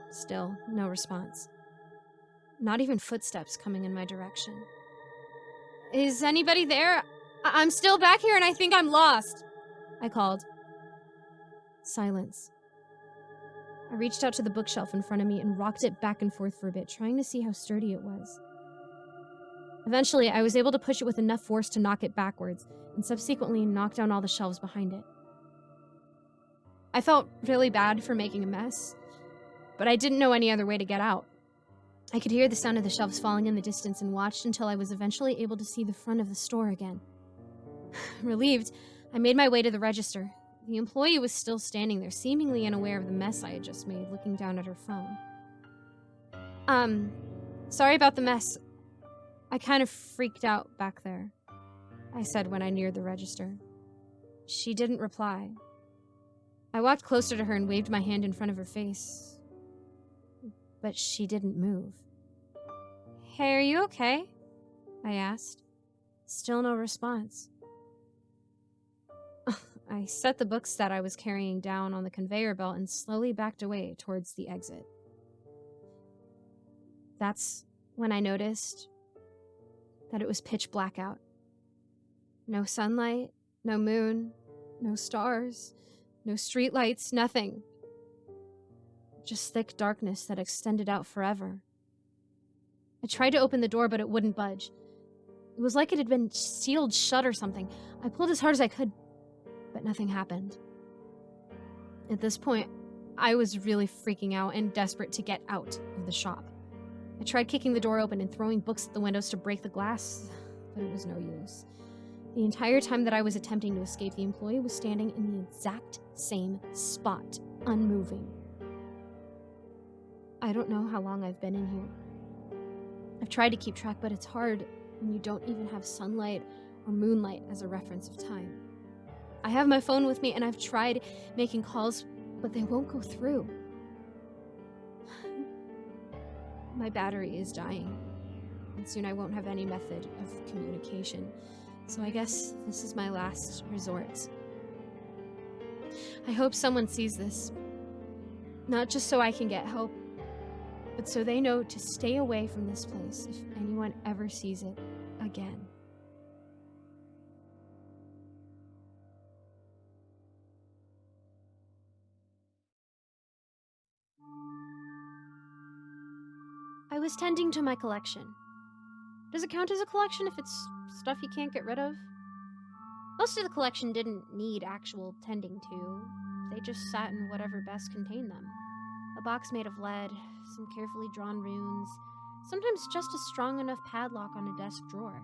Speaker 1: Still, no response. Not even footsteps coming in my direction. "Is anybody there? I'm still back here and I think I'm lost," I called. Silence. I reached out to the bookshelf in front of me and rocked it back and forth for a bit, trying to see how sturdy it was. Eventually, I was able to push it with enough force to knock it backwards, and subsequently knock down all the shelves behind it. I felt really bad for making a mess, but I didn't know any other way to get out. I could hear the sound of the shelves falling in the distance and watched until I was eventually able to see the front of the store again. Relieved, I made my way to the register. The employee was still standing there, seemingly unaware of the mess I had just made, looking down at her phone. Sorry about the mess. I kind of freaked out back there," I said when I neared the register. She didn't reply. I walked closer to her and waved my hand in front of her face, but she didn't move. "Hey, are you okay?" I asked. Still no response. I set the books that I was carrying down on the conveyor belt and slowly backed away towards the exit. That's when I noticed that it was pitch black out. No sunlight, no moon, no stars, no streetlights, nothing. Just thick darkness that extended out forever. I tried to open the door, but it wouldn't budge. It was like it had been sealed shut or something. I pulled as hard as I could, but nothing happened. At this point, I was really freaking out and desperate to get out of the shop. I tried kicking the door open and throwing books at the windows to break the glass, but it was no use. The entire time that I was attempting to escape, the employee was standing in the exact same spot, unmoving. I don't know how long I've been in here. I've tried to keep track, but it's hard when you don't even have sunlight or moonlight as a reference of time. I have my phone with me and I've tried making calls, but they won't go through. My battery is dying, and soon I won't have any method of communication, so I guess this is my last resort. I hope someone sees this, not just so I can get help, but so they know to stay away from this place if anyone ever sees it again. I was tending to my collection. Does it count as a collection if it's stuff you can't get rid of? Most of the collection didn't need actual tending to. They just sat in whatever best contained them. A box made of lead, some carefully drawn runes, sometimes just a strong enough padlock on a desk drawer.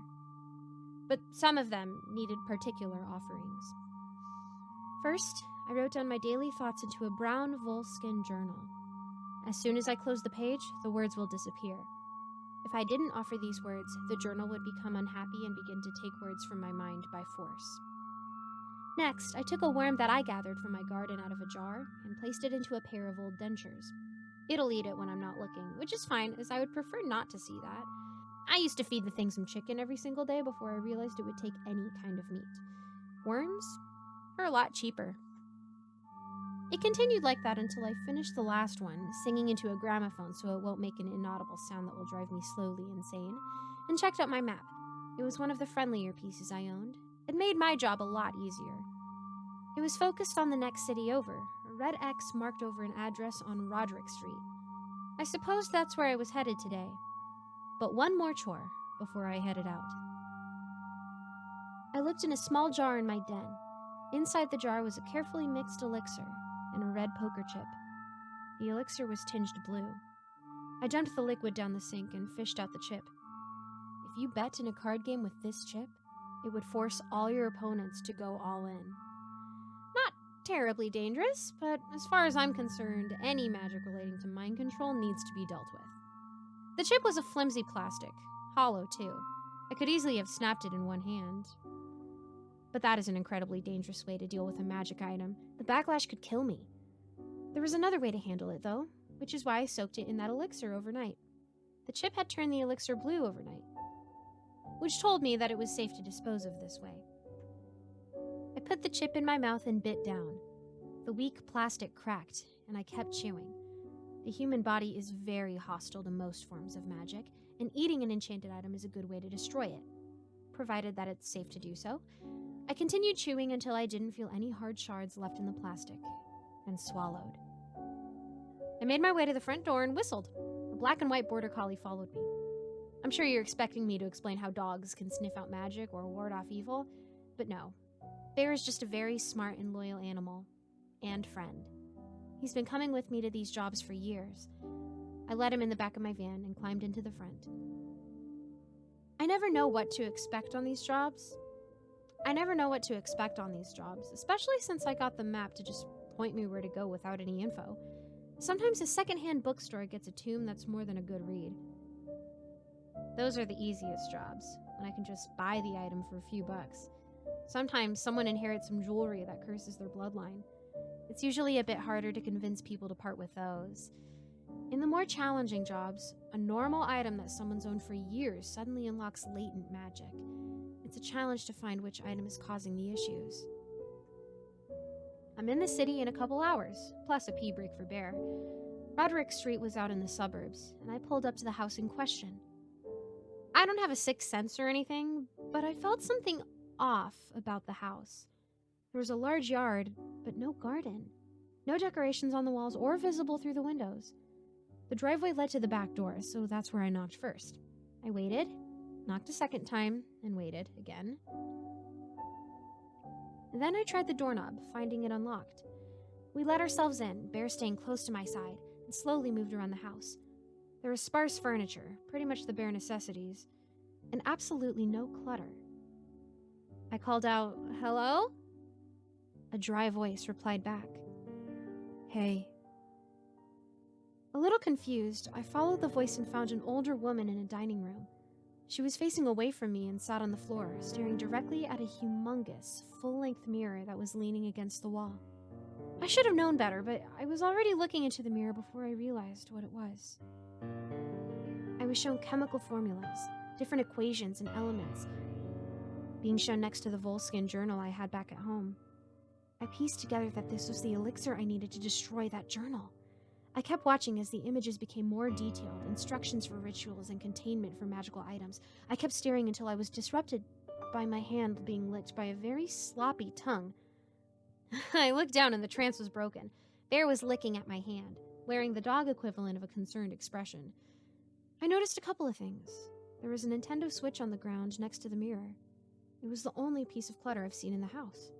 Speaker 1: But some of them needed particular offerings. First, I wrote down my daily thoughts into a brown Voleskin journal. As soon as I close the page, the words will disappear. If I didn't offer these words, the journal would become unhappy and begin to take words from my mind by force. Next, I took a worm that I gathered from my garden out of a jar and placed it into a pair of old dentures. It'll eat it when I'm not looking, which is fine, as I would prefer not to see that. I used to feed the thing some chicken every single day before I realized it would take any kind of meat. Worms are a lot cheaper. It continued like that until I finished the last one, singing into a gramophone so it won't make an inaudible sound that will drive me slowly insane, and checked out my map. It was one of the friendlier pieces I owned. It made my job a lot easier. It was focused on the next city over, a red X marked over an address on Roderick Street. I suppose that's where I was headed today. But one more chore before I headed out. I looked in a small jar in my den. Inside the jar was a carefully mixed elixir and a red poker chip. The elixir was tinged blue. I dumped the liquid down the sink and fished out the chip. If you bet in a card game with this chip, it would force all your opponents to go all in. Not terribly dangerous, but as far as I'm concerned, any magic relating to mind control needs to be dealt with. The chip was a flimsy plastic, hollow too. I could easily have snapped it in one hand. But that is an incredibly dangerous way to deal with a magic item. The backlash could kill me. There was another way to handle it, though, which is why I soaked it in that elixir overnight. The chip had turned the elixir blue overnight, which told me that it was safe to dispose of this way. I put the chip in my mouth and bit down. The weak plastic cracked, and I kept chewing. The human body is very hostile to most forms of magic, and eating an enchanted item is a good way to destroy it, provided that it's safe to do so. I continued chewing until I didn't feel any hard shards left in the plastic, and swallowed. I made my way to the front door and whistled. A black and white border collie followed me. I'm sure you're expecting me to explain how dogs can sniff out magic or ward off evil, but no. Bear is just a very smart and loyal animal, and friend. He's been coming with me to these jobs for years. I let him in the back of my van and climbed into the front. I never know what to expect on these jobs, especially since I got the map to just point me where to go without any info. Sometimes a secondhand bookstore gets a tome that's more than a good read. Those are the easiest jobs, when I can just buy the item for a few bucks. Sometimes someone inherits some jewelry that curses their bloodline. It's usually a bit harder to convince people to part with those. In the more challenging jobs, a normal item that someone's owned for years suddenly unlocks latent magic. It's a challenge to find which item is causing the issues. I'm in the city in a couple hours, plus a pee break for Bear. Roderick Street was out in the suburbs, and I pulled up to the house in question. I don't have a sixth sense or anything, but I felt something off about the house. There was a large yard, but no garden. No decorations on the walls or visible through the windows. The driveway led to the back door, so that's where I knocked first. I waited, knocked a second time, and waited again. And then I tried the doorknob, finding it unlocked. We let ourselves in, Bear staying close to my side, and slowly moved around the house. There was sparse furniture, pretty much the bare necessities, and absolutely no clutter. I called out, "Hello?" A dry voice replied back, "Hey." A little confused, I followed the voice and found an older woman in a dining room. She was facing away from me and sat on the floor, staring directly at a humongous, full-length mirror that was leaning against the wall. I should have known better, but I was already looking into the mirror before I realized what it was. I was shown chemical formulas, different equations and elements, being shown next to the Voleskin journal I had back at home. I pieced together that this was the elixir I needed to destroy that journal. I kept watching as the images became more detailed, instructions for rituals and containment for magical items. I kept staring until I was disrupted by my hand being licked by a very sloppy tongue. I looked down and the trance was broken. Bear was licking at my hand, wearing the dog equivalent of a concerned expression. I noticed a couple of things. There was a Nintendo Switch on the ground next to the mirror. It was the only piece of clutter I've seen in the house.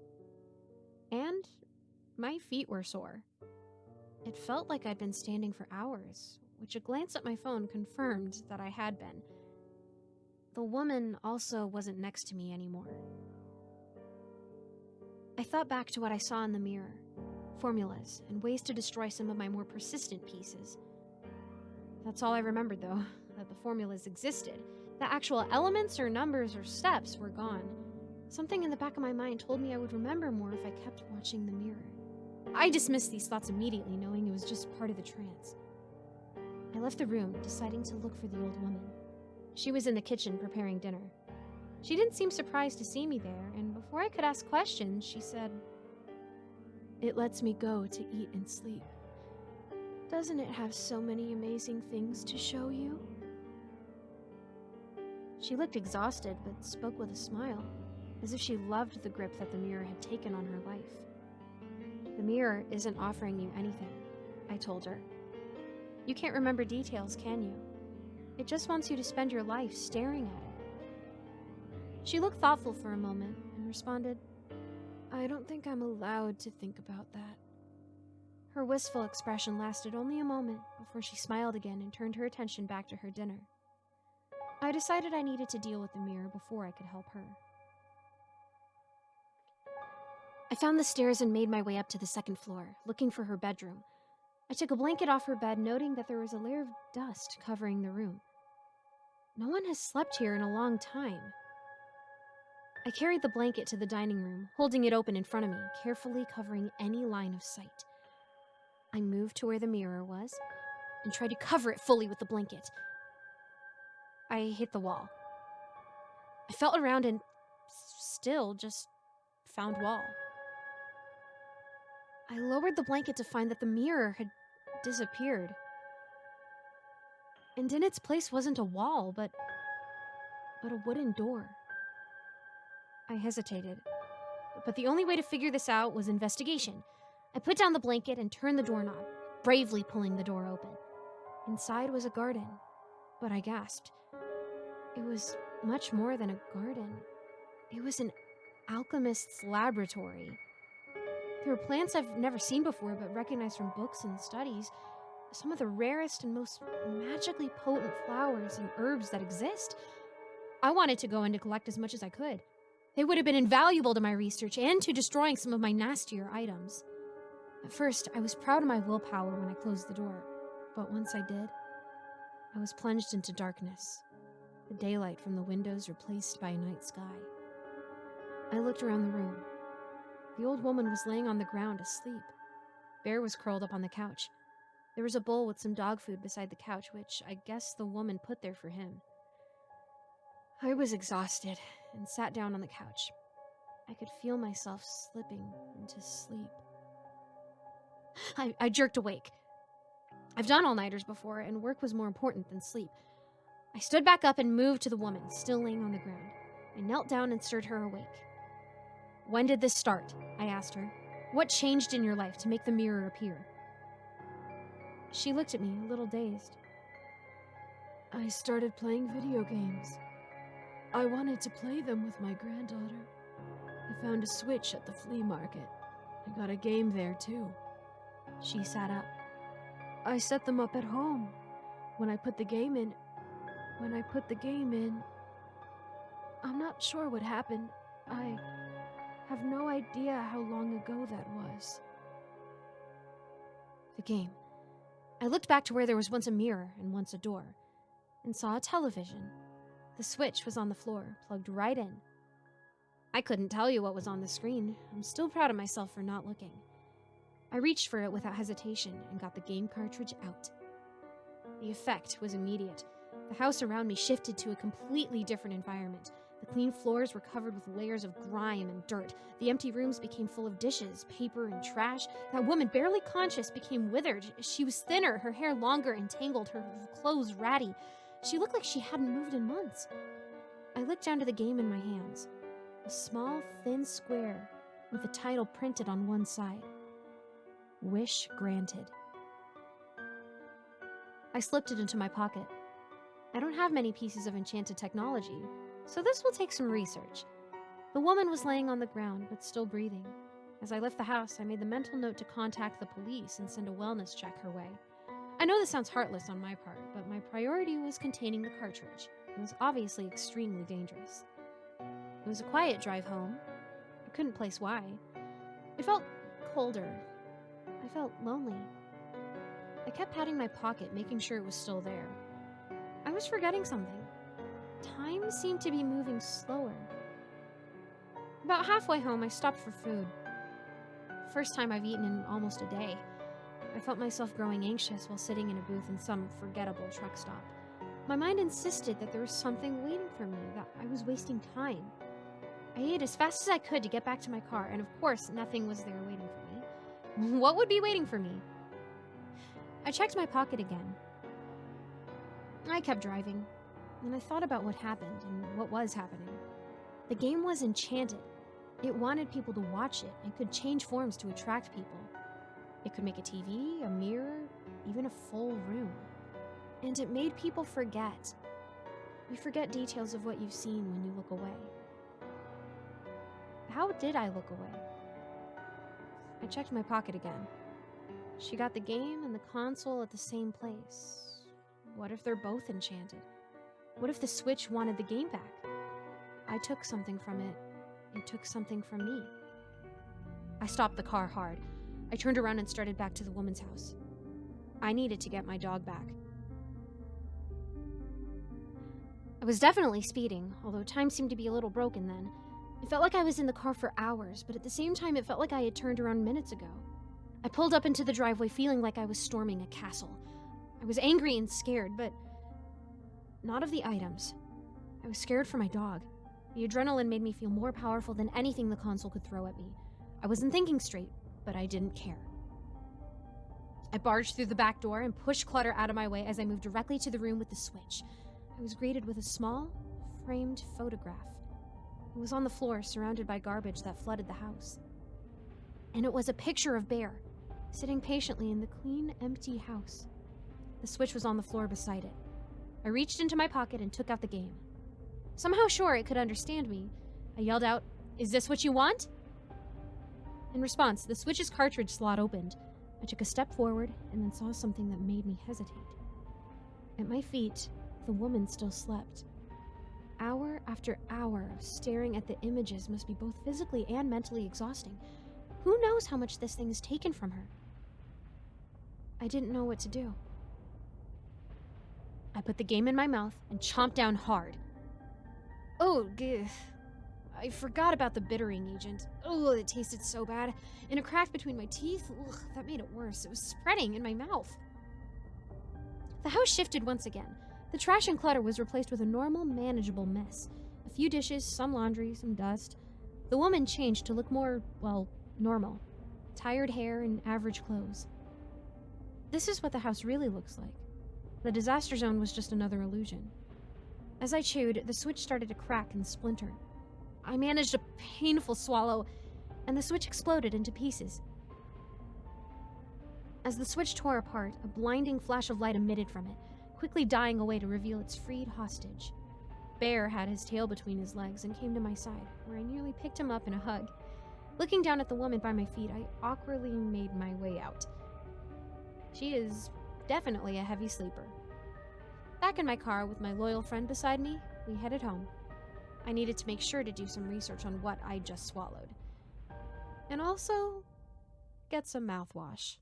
Speaker 1: And my feet were sore. It felt like I'd been standing for hours, which a glance at my phone confirmed that I had been. The woman also wasn't next to me anymore. I thought back to what I saw in the mirror, formulas, and ways to destroy some of my more persistent pieces. That's all I remembered, though, that the formulas existed. The actual elements or numbers or steps were gone. Something in the back of my mind told me I would remember more if I kept watching the mirror. I dismissed these thoughts immediately, knowing it was just part of the trance. I left the room, deciding to look for the old woman. She was in the kitchen preparing dinner. She didn't seem surprised to see me there, and before I could ask questions, she said, "It lets me go to eat and sleep. Doesn't it have so many amazing things to show you?" She looked exhausted, but spoke with a smile, as if she loved the grip that the mirror had taken on her life. "The mirror isn't offering you anything," I told her. "You can't remember details, can you? It just wants you to spend your life staring at it." She looked thoughtful for a moment and responded, "I don't think I'm allowed to think about that." Her wistful expression lasted only a moment before she smiled again and turned her attention back to her dinner. I decided I needed to deal with the mirror before I could help her. I found the stairs and made my way up to the second floor, looking for her bedroom. I took a blanket off her bed, noting that there was a layer of dust covering the room. No one has slept here in a long time. I carried the blanket to the dining room, holding it open in front of me, carefully covering any line of sight. I moved to where the mirror was and tried to cover it fully with the blanket. I hit the wall. I felt around and still just found wall. I lowered the blanket to find that the mirror had disappeared. And in its place wasn't a wall, but a wooden door. I hesitated, but the only way to figure this out was investigation. I put down the blanket and turned the doorknob, bravely pulling the door open. Inside was a garden, but I gasped. It was much more than a garden. It was an alchemist's laboratory. There were plants I've never seen before, but recognized from books and studies. Some of the rarest and most magically potent flowers and herbs that exist. I wanted to go in to collect as much as I could. They would have been invaluable to my research and to destroying some of my nastier items. At first, I was proud of my willpower when I closed the door, but once I did, I was plunged into darkness, the daylight from the windows replaced by a night sky. I looked around the room. The old woman was laying on the ground asleep. Bear was curled up on the couch. There was a bowl with some dog food beside the couch, which I guess the woman put there for him. I was exhausted and sat down on the couch. I could feel myself slipping into sleep. I jerked awake. I've done all-nighters before, and work was more important than sleep. I stood back up and moved to the woman, still laying on the ground. I knelt down and stirred her awake. "When did this start?" I asked her. "What changed in your life to make the mirror appear?" She looked at me, a little dazed. "I started playing video games. I wanted to play them with my granddaughter. I found a Switch at the flea market. I got a game there, too." She sat up. "I set them up at home. When I put the game in, I'm not sure what happened. I have no idea how long ago that was." The game. I looked back to where there was once a mirror and once a door, and saw a television. The Switch was on the floor, plugged right in. I couldn't tell you what was on the screen. I'm still proud of myself for not looking. I reached for it without hesitation and got the game cartridge out. The effect was immediate. The house around me shifted to a completely different environment. The clean floors were covered with layers of grime and dirt. The empty rooms became full of dishes, paper, and trash. That woman, barely conscious, became withered. She was thinner, her hair longer and tangled, her clothes ratty. She looked like she hadn't moved in months. I looked down to the game in my hands. A small, thin square with the title printed on one side. Wish granted. I slipped it into my pocket. I don't have many pieces of enchanted technology, so this will take some research. The woman was laying on the ground, but still breathing. As I left the house, I made the mental note to contact the police and send a wellness check her way. I know this sounds heartless on my part, but my priority was containing the cartridge. It was obviously extremely dangerous. It was a quiet drive home. I couldn't place why. It felt colder. I felt lonely. I kept patting my pocket, making sure it was still there. I was forgetting something. Time seemed to be moving slower. About halfway home, I stopped for food. First time I've eaten in almost a day. I felt myself growing anxious while sitting in a booth in some forgettable truck stop. My mind insisted that there was something waiting for me, that I was wasting time. I ate as fast as I could to get back to my car, and of course, nothing was there waiting for me. What would be waiting for me? I checked my pocket again. I kept driving, and I thought about what happened and what was happening. The game was enchanted. It wanted people to watch it and could change forms to attract people. It could make a TV, a mirror, even a full room. And it made people forget. You forget details of what you've seen when you look away. How did I look away? I checked my pocket again. She got the game and the console at the same place. What if they're both enchanted? What if the Switch wanted the game back? I took something from it. It took something from me. I stopped the car hard. I turned around and started back to the woman's house. I needed to get my dog back. I was definitely speeding, although time seemed to be a little broken then. It felt like I was in the car for hours, but at the same time it felt like I had turned around minutes ago. I pulled up into the driveway feeling like I was storming a castle. I was angry and scared, but not of the items. I was scared for my dog. The adrenaline made me feel more powerful than anything the console could throw at me. I wasn't thinking straight, but I didn't care. I barged through the back door and pushed clutter out of my way as I moved directly to the room with the Switch. I was greeted with a small, framed photograph. It was on the floor, surrounded by garbage that flooded the house. And it was a picture of Bear, sitting patiently in the clean, empty house. The Switch was on the floor beside it. I reached into my pocket and took out the game. Somehow sure it could understand me, I yelled out, "Is this what you want?" In response, the Switch's cartridge slot opened. I took a step forward and then saw something that made me hesitate. At my feet, the woman still slept. Hour after hour of staring at the images must be both physically and mentally exhausting. Who knows how much this thing has taken from her? I didn't know what to do. I put the game in my mouth and chomped down hard. Oh, I forgot about the bittering agent. Oh, it tasted so bad. And it cracked between my teeth. Ugh, that made it worse. It was spreading in my mouth. The house shifted once again. The trash and clutter was replaced with a normal, manageable mess. A few dishes, some laundry, some dust. The woman changed to look more, well, normal. Tired hair and average clothes. This is what the house really looks like. The disaster zone was just another illusion. As I chewed, the Switch started to crack and splinter. I managed a painful swallow, and the Switch exploded into pieces. As the Switch tore apart, a blinding flash of light emitted from it, quickly dying away to reveal its freed hostage. Bear had his tail between his legs and came to my side, where I nearly picked him up in a hug. Looking down at the woman by my feet, I awkwardly made my way out. She is definitely a heavy sleeper. Back in my car with my loyal friend beside me, we headed home. I needed to make sure to do some research on what I just swallowed. And also, get some mouthwash.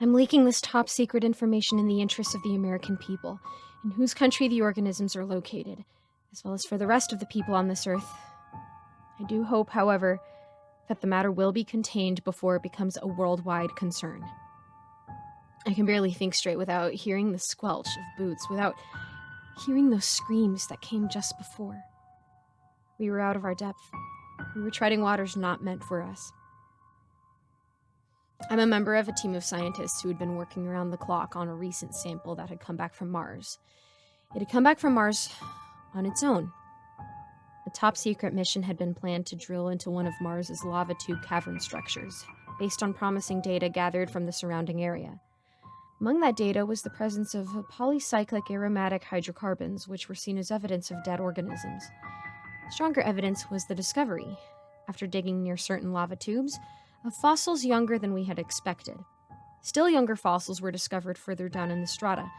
Speaker 1: I'm leaking this top secret information in the interests of the American people, in whose country the organisms are located, as well as for the rest of the people on this earth. I do hope, however, that the matter will be contained before it becomes a worldwide concern. I can barely think straight without hearing the squelch of boots, without hearing those screams that came just before. We were out of our depth. We were treading waters not meant for us. I'm a member of a team of scientists who had been working around the clock on a recent sample that had come back from Mars. It had come back from Mars on its own. A top-secret mission had been planned to drill into one of Mars's lava tube cavern structures, based on promising data gathered from the surrounding area. Among that data was the presence of polycyclic aromatic hydrocarbons, which were seen as evidence of dead organisms. Stronger evidence was the discovery, after digging near certain lava tubes, of fossils younger than we had expected. Still younger fossils were discovered further down in the strata.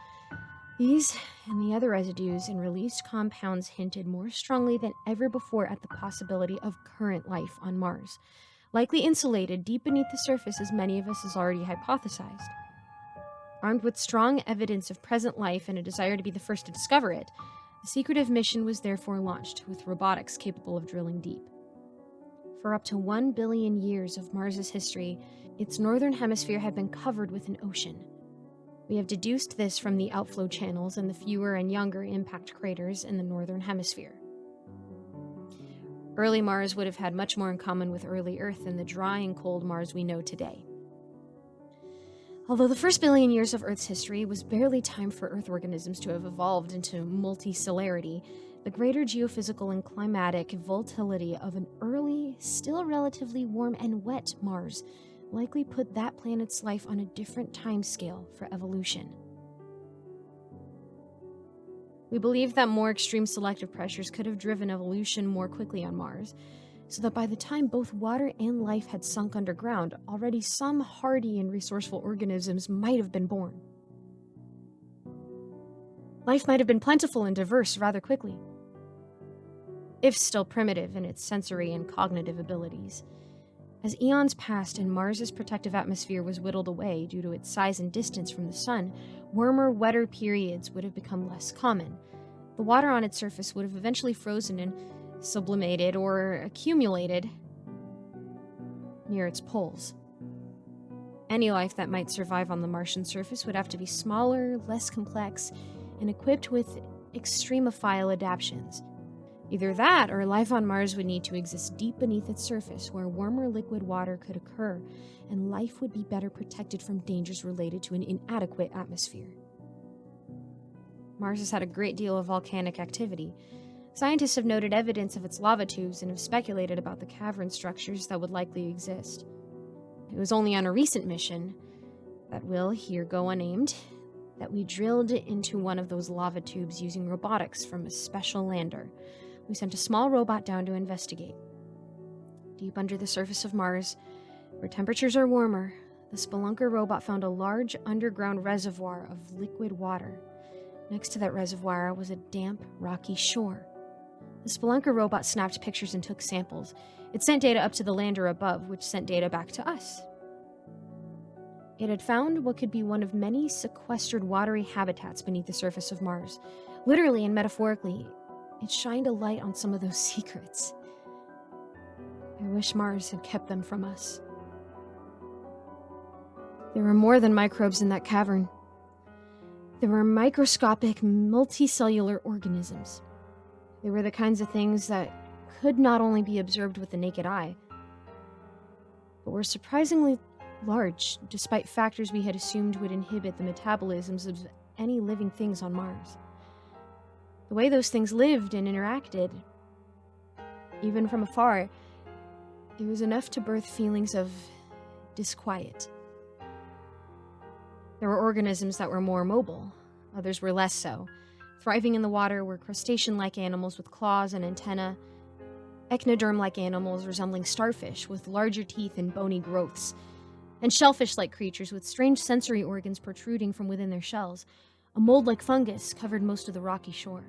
Speaker 1: These and the other residues and released compounds hinted more strongly than ever before at the possibility of current life on Mars, likely insulated deep beneath the surface as many of us has already hypothesized. Armed with strong evidence of present life and a desire to be the first to discover it, the secretive mission was therefore launched, with robotics capable of drilling deep. For up to 1 billion years of Mars's history, its northern hemisphere had been covered with an ocean. We have deduced this from the outflow channels and the fewer and younger impact craters in the northern hemisphere. Early Mars would have had much more in common with early Earth than the dry and cold Mars we know today. Although the first billion years of Earth's history was barely time for Earth organisms to have evolved into multicellularity, the greater geophysical and climatic volatility of an early, still relatively warm and wet Mars likely put that planet's life on a different timescale for evolution. We believe that more extreme selective pressures could have driven evolution more quickly on Mars, so that by the time both water and life had sunk underground, already some hardy and resourceful organisms might have been born. Life might have been plentiful and diverse rather quickly, if still primitive in its sensory and cognitive abilities. As eons passed and Mars's protective atmosphere was whittled away due to its size and distance from the sun, warmer, wetter periods would have become less common. The water on its surface would have eventually frozen and sublimated or accumulated near its poles. Any life that might survive on the Martian surface would have to be smaller, less complex, and equipped with extremophile adaptations. Either that, or life on Mars would need to exist deep beneath its surface, where warmer liquid water could occur, and life would be better protected from dangers related to an inadequate atmosphere. Mars has had a great deal of volcanic activity. Scientists have noted evidence of its lava tubes and have speculated about the cavern structures that would likely exist. It was only on a recent mission, that will here go unnamed, that we drilled into one of those lava tubes using robotics from a special lander. We sent a small robot down to investigate. Deep under the surface of Mars, where temperatures are warmer, the Spelunker robot found a large underground reservoir of liquid water. Next to that reservoir was a damp, rocky shore. The Spelunker robot snapped pictures and took samples. It sent data up to the lander above, which sent data back to us. It had found what could be one of many sequestered watery habitats beneath the surface of Mars. Literally and metaphorically, it shined a light on some of those secrets. I wish Mars had kept them from us. There were more than microbes in that cavern. There were microscopic, multicellular organisms. They were the kinds of things that could not only be observed with the naked eye, but were surprisingly large, despite factors we had assumed would inhibit the metabolisms of any living things on Mars. The way those things lived and interacted, even from afar, it was enough to birth feelings of disquiet. There were organisms that were more mobile, others were less so. Thriving in the water were crustacean-like animals with claws and antennae, echinoderm-like animals resembling starfish with larger teeth and bony growths, and shellfish-like creatures with strange sensory organs protruding from within their shells. A mold-like fungus covered most of the rocky shore.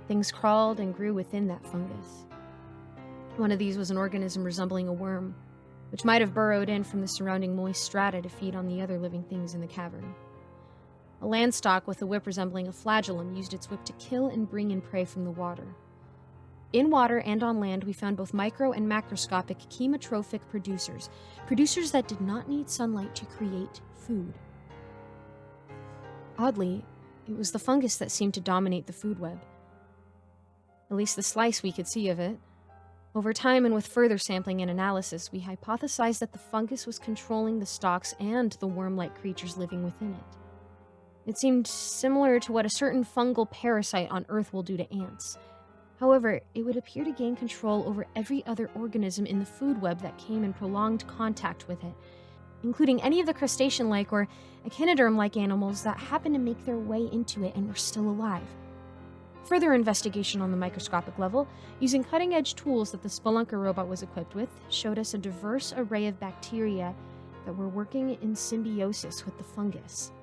Speaker 1: Things crawled and grew within that fungus. One of these was an organism resembling a worm, which might have burrowed in from the surrounding moist strata to feed on the other living things in the cavern. A land stalk with a whip resembling a flagellum used its whip to kill and bring in prey from the water. In water and on land, we found both micro and macroscopic chemotrophic producers that did not need sunlight to create food. Oddly, it was the fungus that seemed to dominate the food web. At least the slice we could see of it. Over time and with further sampling and analysis, we hypothesized that the fungus was controlling the stalks and the worm-like creatures living within it. It seemed similar to what a certain fungal parasite on Earth will do to ants. However, it would appear to gain control over every other organism in the food web that came in prolonged contact with it, including any of the crustacean-like or echinoderm-like animals that happened to make their way into it and were still alive. Further investigation on the microscopic level, using cutting-edge tools that the Spelunker robot was equipped with, showed us a diverse array of bacteria that were working in symbiosis with the fungus.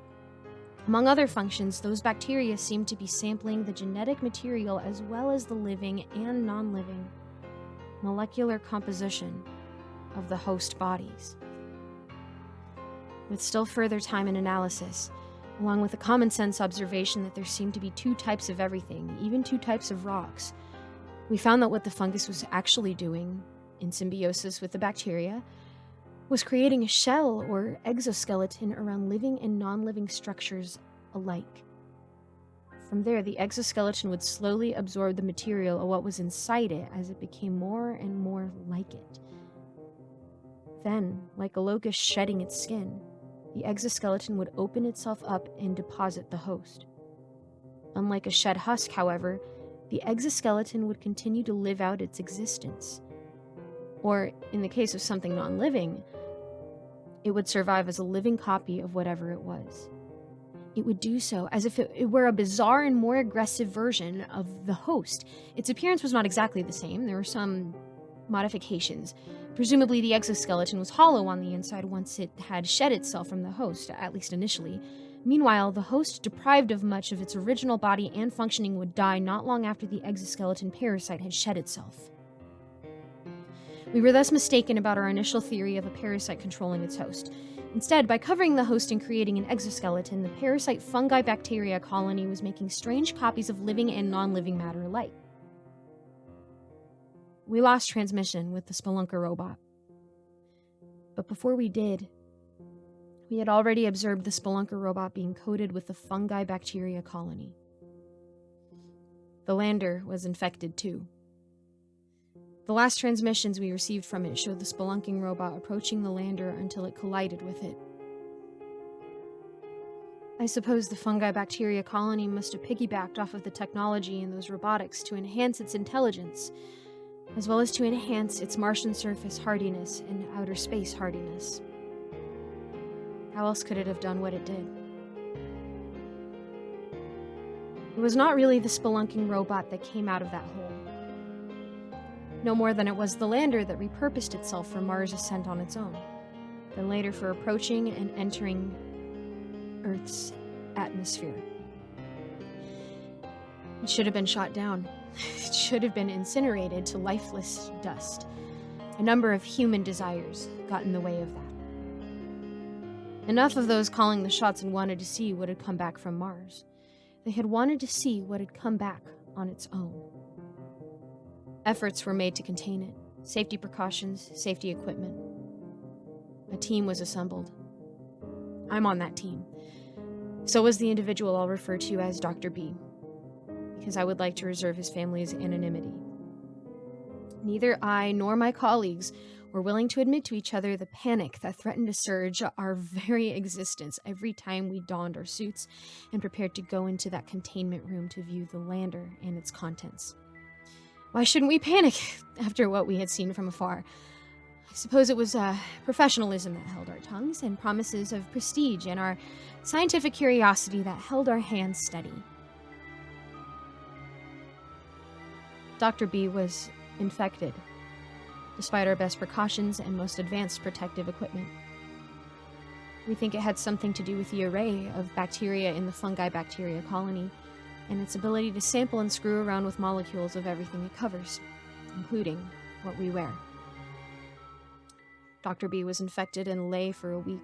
Speaker 1: Among other functions, those bacteria seemed to be sampling the genetic material as well as the living and non-living molecular composition of the host bodies. With still further time and analysis, along with a common sense observation that there seemed to be 2 types of everything, even 2 types of rocks, we found that what the fungus was actually doing, in symbiosis with the bacteria, was creating a shell or exoskeleton around living and non-living structures alike. From there, the exoskeleton would slowly absorb the material of what was inside it as it became more and more like it. Then, like a locust shedding its skin, the exoskeleton would open itself up and deposit the host. Unlike a shed husk, however, the exoskeleton would continue to live out its existence. Or, in the case of something non-living, it would survive as a living copy of whatever it was. It would do so as if it were a bizarre and more aggressive version of the host. Its appearance was not exactly the same. There were some modifications. Presumably, the exoskeleton was hollow on the inside once it had shed itself from the host, at least initially. Meanwhile, the host, deprived of much of its original body and functioning, would die not long after the exoskeleton parasite had shed itself. We were thus mistaken about our initial theory of a parasite controlling its host. Instead, by covering the host and creating an exoskeleton, the parasite fungi bacteria colony was making strange copies of living and non-living matter alike. We lost transmission with the Spelunker robot. But before we did, we had already observed the Spelunker robot being coated with the fungi bacteria colony. The lander was infected too. The last transmissions we received from it showed the spelunking robot approaching the lander until it collided with it. I suppose the fungi bacteria colony must have piggybacked off of the technology in those robotics to enhance its intelligence, as well as to enhance its Martian surface hardiness and outer space hardiness. How else could it have done what it did? It was not really the spelunking robot that came out of that hole. No more than it was the lander that repurposed itself for Mars' ascent on its own, then later for approaching and entering Earth's atmosphere. It should have been shot down. It should have been incinerated to lifeless dust. A number of human desires got in the way of that. Enough of those calling the shots and wanted to see what had come back from Mars. They had wanted to see what had come back on its own. Efforts were made to contain it. Safety precautions, safety equipment. A team was assembled. I'm on that team. So was the individual I'll refer to as Dr. B, because I would like to reserve his family's anonymity. Neither I nor my colleagues were willing to admit to each other the panic that threatened to surge our very existence every time we donned our suits and prepared to go into that containment room to view the lander and its contents. Why shouldn't we panic after what we had seen from afar? I suppose it was professionalism that held our tongues, and promises of prestige, and our scientific curiosity that held our hands steady. Dr. B was infected, despite our best precautions and most advanced protective equipment. We think it had something to do with the array of bacteria in the fungi bacteria colony, and its ability to sample and screw around with molecules of everything it covers, including what we wear. Dr. B was infected and lay for a week,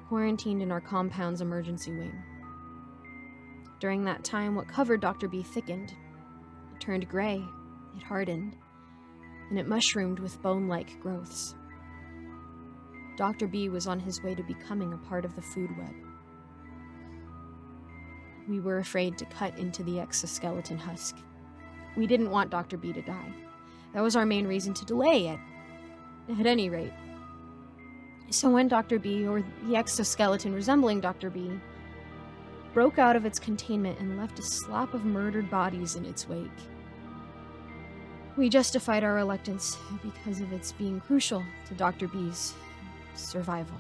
Speaker 1: quarantined in our compound's emergency wing. During that time, what covered Dr. B thickened. It turned gray, it hardened, and it mushroomed with bone-like growths. Dr. B was on his way to becoming a part of the food web. We were afraid to cut into the exoskeleton husk. We didn't want Dr. B to die. That was our main reason to delay it, at any rate. So when Dr. B, or the exoskeleton resembling Dr. B, broke out of its containment and left a slop of murdered bodies in its wake, we justified our reluctance because of its being crucial to Dr. B's survival.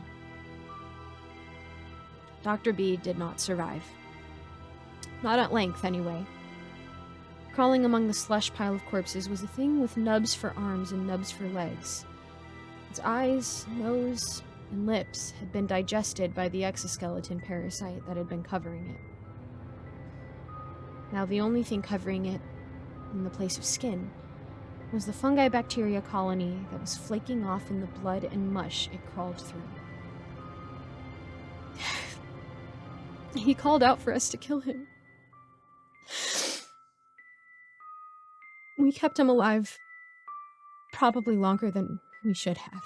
Speaker 1: Dr. B did not survive. Not at length, anyway. Crawling among the slush pile of corpses was a thing with nubs for arms and nubs for legs. Its eyes, nose, and lips had been digested by the exoskeleton parasite that had been covering it. Now the only thing covering it, in the place of skin, was the fungi bacteria colony that was flaking off in the blood and mush it crawled through. He called out for us to kill him. We kept him alive, probably longer than we should have.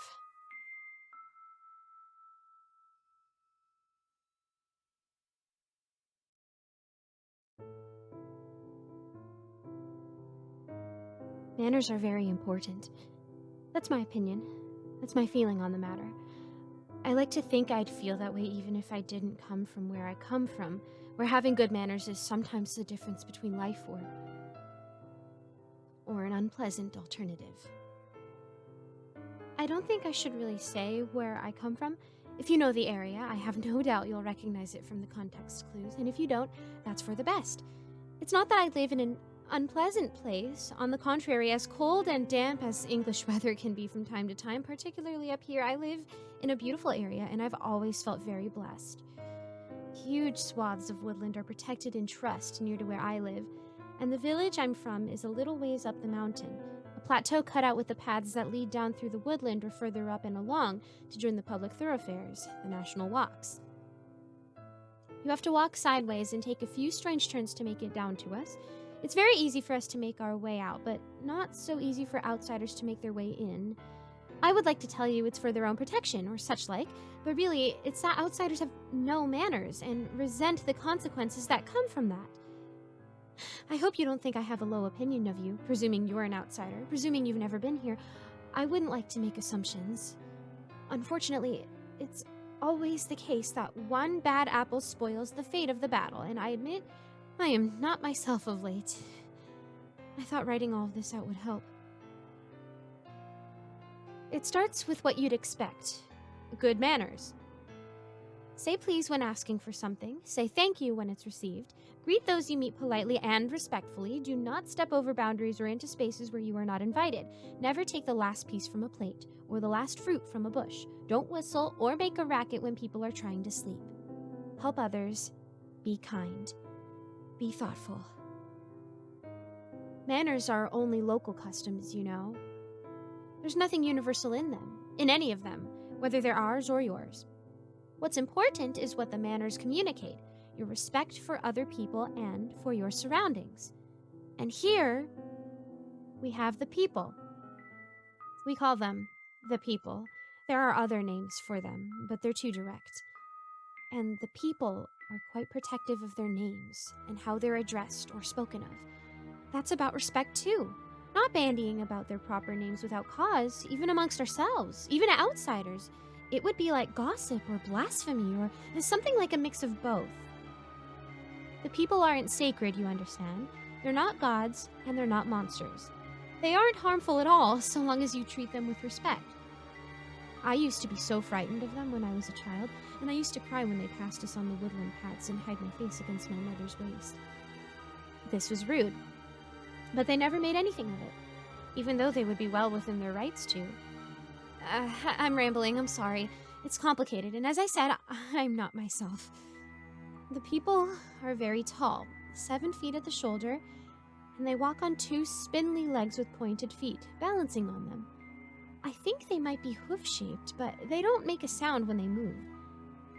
Speaker 1: Manners are very important. That's my opinion. That's my feeling on the matter. I like to think I'd feel that way even if I didn't come from where I come from, where having good manners is sometimes the difference between life or an unpleasant alternative. I don't think I should really say where I come from. If you know the area, I have no doubt you'll recognize it from the context clues, and if you don't, that's for the best. It's not that I live in an unpleasant place. On the contrary, as cold and damp as English weather can be from time to time, particularly up here, I live in a beautiful area, and I've always felt very blessed. Huge swaths of woodland are protected in trust near to where I live, and the village I'm from is a little ways up the mountain, a plateau cut out with the paths that lead down through the woodland or further up and along to join the public thoroughfares, the national walks. You have to walk sideways and take a few strange turns to make it down to us. It's very easy for us to make our way out, but not so easy for outsiders to make their way in. I would like to tell you it's for their own protection or such like, but really, it's that outsiders have no manners and resent the consequences that come from that. I hope you don't think I have a low opinion of you, presuming you're an outsider, presuming you've never been here. I wouldn't like to make assumptions. Unfortunately, it's always the case that one bad apple spoils the fate of the battle, and I admit I am not myself of late. I thought writing all of this out would help. It starts with what you'd expect. Good manners. Say please when asking for something. Say thank you when it's received. Greet those you meet politely and respectfully. Do not step over boundaries or into spaces where you are not invited. Never take the last piece from a plate or the last fruit from a bush. Don't whistle or make a racket when people are trying to sleep. Help others. Be kind. Be thoughtful. Manners are only local customs, you know. There's nothing universal in them, in any of them, whether they're ours or yours. What's important is what the manners communicate, your respect for other people and for your surroundings. And here, we have the people. We call them the people. There are other names for them, but they're too direct. And the people are quite protective of their names and how they're addressed or spoken of. That's about respect too. Not bandying about their proper names without cause, even amongst ourselves, even outsiders. It would be like gossip or blasphemy or something like a mix of both. The people aren't sacred, you understand. They're not gods and they're not monsters. They aren't harmful at all so long as you treat them with respect. I used to be so frightened of them when I was a child, and I used to cry when they passed us on the woodland paths and hide my face against my mother's waist. This was rude, but they never made anything of it, even though they would be well within their rights to. I'm rambling, I'm sorry. It's complicated, and as I said, I'm not myself. The people are very tall, 7 feet at the shoulder, and they walk on 2 spindly legs with pointed feet, balancing on them. I think they might be hoof-shaped, but they don't make a sound when they move.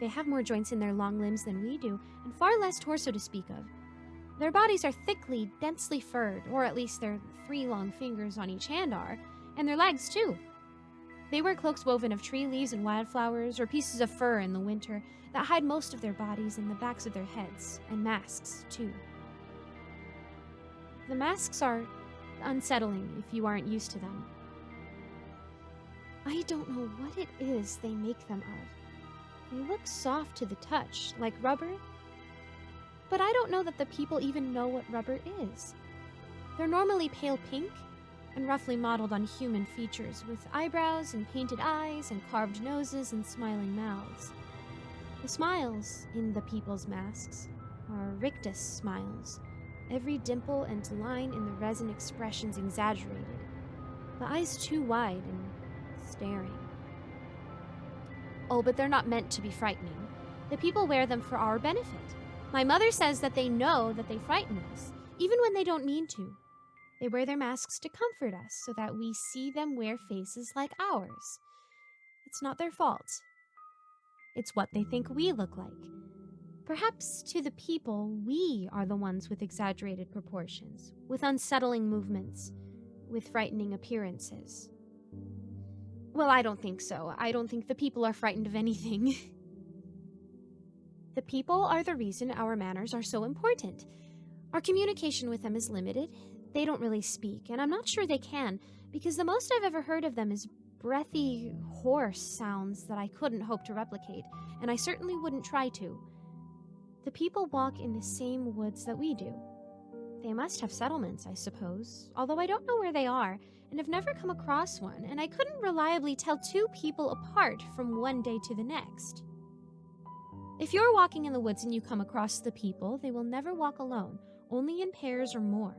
Speaker 1: They have more joints in their long limbs than we do, and far less torso to speak of. Their bodies are thickly, densely furred, or at least their 3 long fingers on each hand are, and their legs too. They wear cloaks woven of tree leaves and wildflowers, or pieces of fur in the winter that hide most of their bodies and the backs of their heads, and masks too. The masks are unsettling if you aren't used to them. I don't know what it is they make them of. They look soft to the touch, like rubber. But I don't know that the people even know what rubber is. They're normally pale pink and roughly modeled on human features, with eyebrows and painted eyes and carved noses and smiling mouths. The smiles in the people's masks are rictus smiles, every dimple and line in the resin expressions exaggerated, the eyes too wide and staring.
Speaker 3: Oh, but they're not meant to be frightening. The people wear them for our benefit. My mother says that they know that they frighten us, even when they don't mean to. They wear their masks to comfort us so that we see them wear faces like ours. It's not their fault. It's what they think we look like. Perhaps to the people, we are the ones with exaggerated proportions, with unsettling movements, with frightening appearances. Well, I don't think so. I don't think the people are frightened of anything. The people are the reason our manners are so important. Our communication with them is limited. They don't really speak, and I'm not sure they can, because the most I've ever heard of them is breathy, hoarse sounds that I couldn't hope to replicate, and I certainly wouldn't try to. The people walk in the same woods that we do. They must have settlements, I suppose, although I don't know where they are, and have never come across one, and I couldn't reliably tell two people apart from one day to the next. If you're walking in the woods and you come across the people, they will never walk alone, only in pairs or more.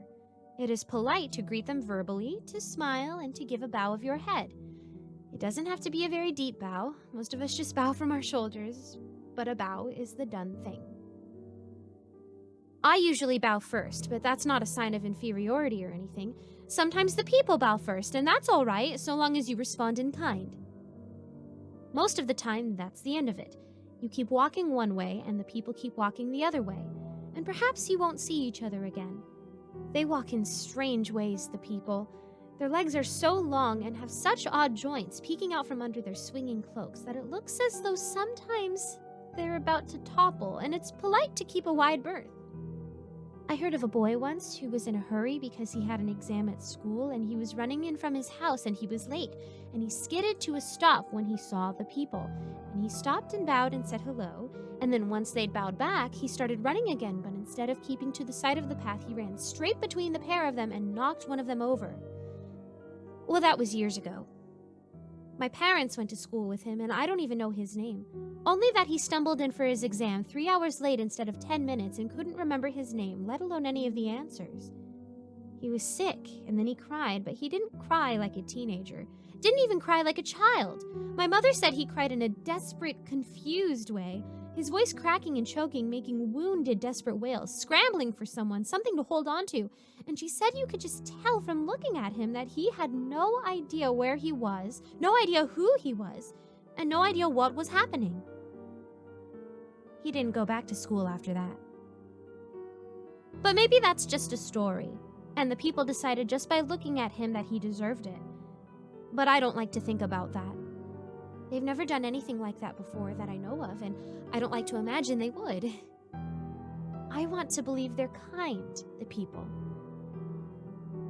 Speaker 3: It is polite to greet them verbally, to smile, and to give a bow of your head. It doesn't have to be a very deep bow. Most of us just bow from our shoulders, but a bow is the done thing. I usually bow first, but that's not a sign of inferiority or anything. Sometimes the people bow first, and that's all right, so long as you respond in kind. Most of the time, that's the end of it. You keep walking one way, and the people keep walking the other way, and perhaps you won't see each other again. They walk in strange ways, the people. Their legs are so long and have such odd joints peeking out from under their swinging cloaks that it looks as though sometimes they're about to topple, and it's polite to keep a wide berth. I heard of a boy once who was in a hurry because he had an exam at school, and he was running in from his house and he was late, and he skidded to a stop when he saw the people, and he stopped and bowed and said hello, and then once they'd bowed back, he started running again, but instead of keeping to the side of the path, he ran straight between the pair of them and knocked one of them over. Well, that was years ago. My parents went to school with him, and I don't even know his name. Only that he stumbled in for his exam 3 hours late instead of 10 minutes and couldn't remember his name, let alone any of the answers. He was sick, and then he cried, but he didn't cry like a teenager. Didn't even cry like a child. My mother said he cried in a desperate, confused way, his voice cracking and choking, making wounded, desperate wails, scrambling for someone, something to hold on to. And she said you could just tell from looking at him that he had no idea where he was, no idea who he was, and no idea what was happening. He didn't go back to school after that. But maybe that's just a story, and the people decided just by looking at him that he deserved it. But I don't like to think about that. They've never done anything like that before that I know of, and I don't like to imagine they would. I want to believe they're kind, the people.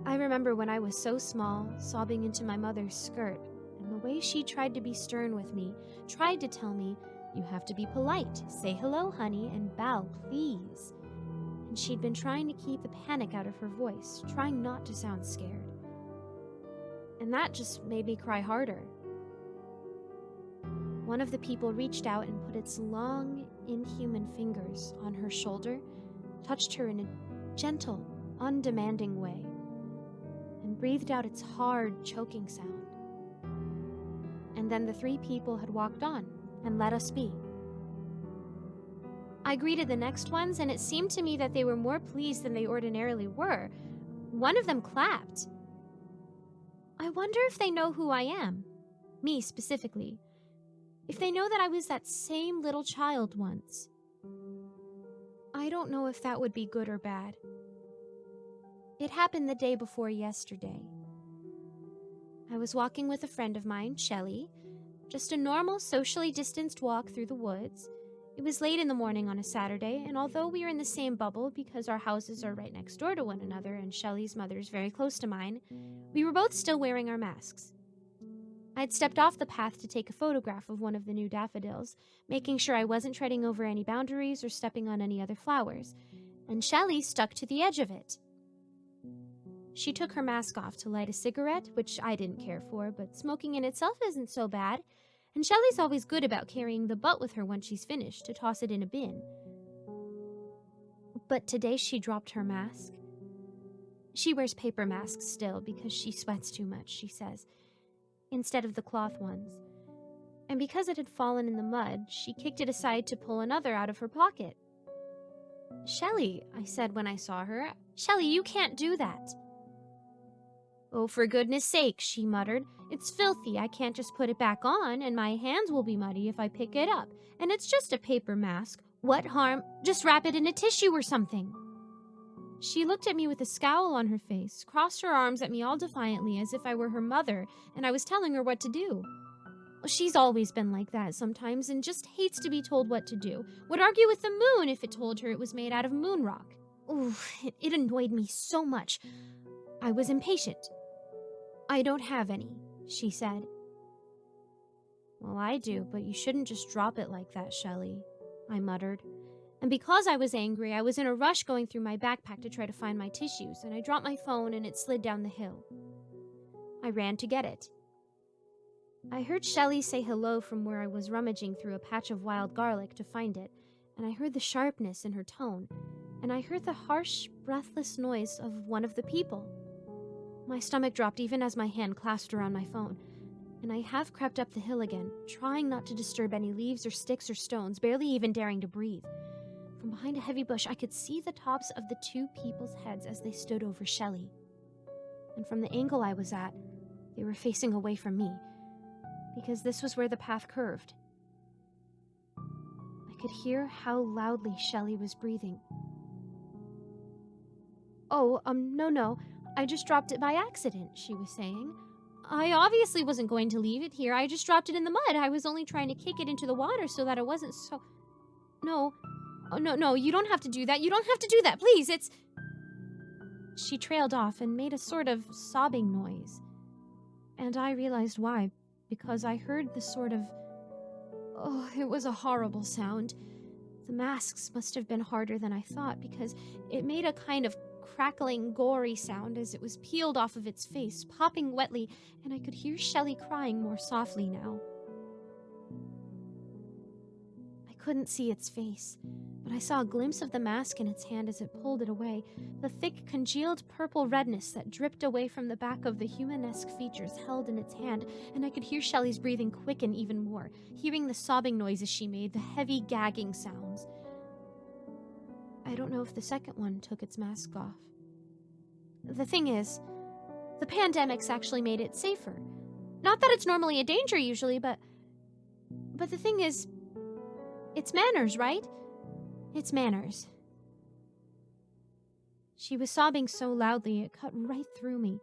Speaker 3: I remember when I was so small, sobbing into my mother's skirt, and the way she tried to be stern with me, tried to tell me, you have to be polite, say hello, honey, and bow, please. And she'd been trying to keep the panic out of her voice, trying not to sound scared. And that just made me cry harder. One of the people reached out and put its long, inhuman fingers on her shoulder, touched her in a gentle, undemanding way, and breathed out its hard, choking sound. And then the 3 people had walked on and let us be. I greeted the next ones, and it seemed to me that they were more pleased than they ordinarily were. One of them clapped. I wonder if they know who I am, me specifically. If they know that I was that same little child once. I don't know if that would be good or bad. It happened the day before yesterday. I was walking with a friend of mine, Shelley, just a normal, socially distanced walk through the woods. It was late in the morning on a Saturday, and although we were in the same bubble because our houses are right next door to one another and Shelley's mother is very close to mine, we were both still wearing our masks. I'd stepped off the path to take a photograph of one of the new daffodils, making sure I wasn't treading over any boundaries or stepping on any other flowers, and Shelley stuck to the edge of it. She took her mask off to light a cigarette, which I didn't care for, but smoking in itself isn't so bad, and Shelley's always good about carrying the butt with her once she's finished to toss it in a bin. But today she dropped her mask. She wears paper masks still because she sweats too much, she says, instead of the cloth ones. and because it had fallen in the mud, she kicked it aside to pull another out of her pocket. "Shelley," I said when I saw her, "Shelley, you can't do that." "Oh, for goodness sake," she muttered. "It's filthy. I can't just put it back on, and my hands will be muddy if I pick it up. And it's just a paper mask. What harm? Just wrap it in a tissue or something." She looked at me with a scowl on her face, crossed her arms at me all defiantly as if I were her mother and I was telling her what to do. She's always been like that sometimes and just hates to be told what to do. Would argue with the moon if it told her it was made out of moon rock. Ooh, it annoyed me so much. I was impatient. "I don't have any," she said. "Well, I do, but you shouldn't just drop it like that, Shelley," I muttered. And because I was angry, I was in a rush going through my backpack to try to find my tissues, and I dropped my phone and it slid down the hill. I ran to get it. I heard Shelley say hello from where I was rummaging through a patch of wild garlic to find it, and I heard the sharpness in her tone, and I heard the harsh, breathless noise of one of the people. My stomach dropped even as my hand clasped around my phone, and I half crept up the hill again, trying not to disturb any leaves or sticks or stones, barely even daring to breathe. From behind a heavy bush, I could see the tops of the two people's heads as they stood over Shelley. And from the angle I was at, they were facing away from me, because this was where the path curved. I could hear how loudly Shelley was breathing. "Oh, no, I just dropped it by accident," she was saying. "I obviously wasn't going to leave it here. I just dropped it in the mud. I was only trying to kick it into the water so that it wasn't so... No. Oh, no, you don't have to do that. You don't have to do that, please, it's..." She trailed off and made a sort of sobbing noise. And I realized why, because I heard the sort of... Oh, it was a horrible sound. The masks must have been harder than I thought, because it made a kind of crackling, gory sound as it was peeled off of its face, popping wetly, and I could hear Shelley crying more softly now. I couldn't see its face, but I saw a glimpse of the mask in its hand as it pulled it away, the thick, congealed purple redness that dripped away from the back of the humanesque features held in its hand, and I could hear Shelley's breathing quicken even more, hearing the sobbing noises she made, the heavy, gagging sounds. I don't know if the second one took its mask off. The thing is, the pandemic's actually made it safer. Not that it's normally a danger usually, but the thing is, it's manners, right? It's manners. She was sobbing so loudly it cut right through me,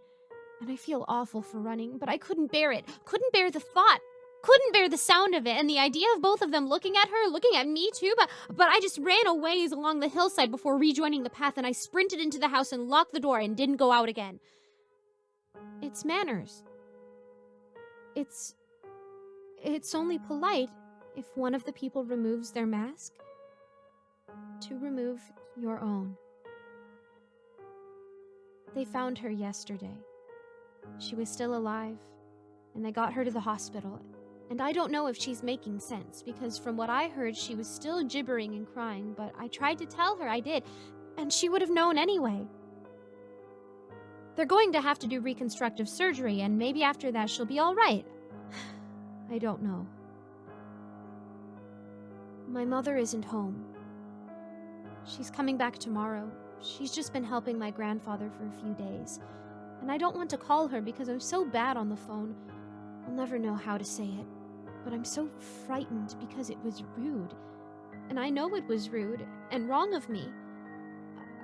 Speaker 3: and I feel awful for running, but I couldn't bear it, couldn't bear the thought, couldn't bear the sound of it, and the idea of both of them looking at her, looking at me too, but I just ran a ways along the hillside before rejoining the path, and I sprinted into the house and locked the door and didn't go out again. It's manners. It's only polite if one of the people removes their mask to remove your own. They found her yesterday. She was still alive, and they got her to the hospital. And I don't know if she's making sense, because from what I heard, she was still gibbering and crying, but I tried to tell her I did, and she would have known anyway. They're going to have to do reconstructive surgery, and maybe after that she'll be all right. I don't know. My mother isn't home. She's coming back tomorrow. She's just been helping my grandfather for a few days, and I don't want to call her because I'm so bad on the phone. I'll never know how to say it, but I'm so frightened because it was rude. And I know it was rude and wrong of me.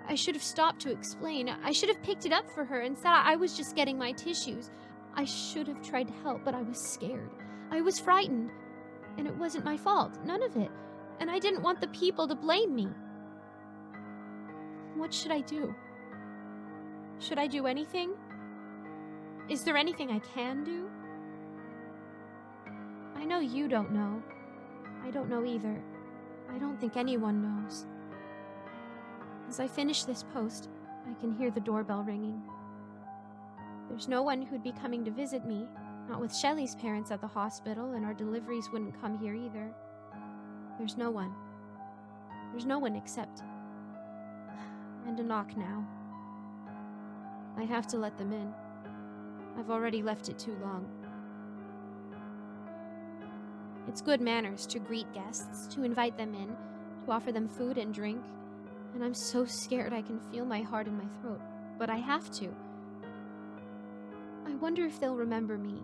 Speaker 3: I should have stopped to explain. I should have picked it up for her and said I was just getting my tissues. I should have tried to help, but I was scared. I was frightened. And it wasn't my fault, none of it. And I didn't want the people to blame me. What should I do? Should I do anything? Is there anything I can do? I know you don't know. I don't know either. I don't think anyone knows. As I finish this post, I can hear the doorbell ringing. There's no one who'd be coming to visit me, not with Shelley's parents at the hospital, and our deliveries wouldn't come here either. There's no one. There's no one except... And a knock now. I have to let them in. I've already left it too long. It's good manners to greet guests, to invite them in, to offer them food and drink. And I'm so scared I can feel my heart in my throat, but I have to. I wonder if they'll remember me.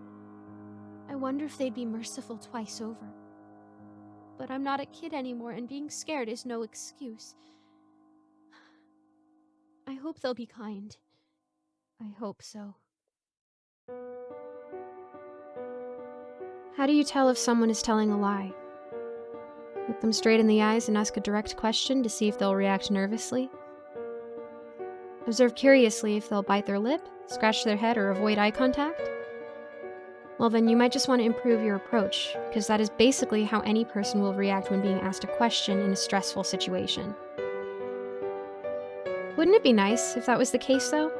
Speaker 3: I wonder if they'd be merciful twice over. But I'm not a kid anymore, and being scared is no excuse. I hope they'll be kind. I hope so.
Speaker 1: How do you tell if someone is telling a lie? Look them straight in the eyes and ask a direct question to see if they'll react nervously. Observe curiously if they'll bite their lip, scratch their head, or avoid eye contact. Well, then you might just want to improve your approach, because that is basically how any person will react when being asked a question in a stressful situation. Wouldn't it be nice if that was the case, though?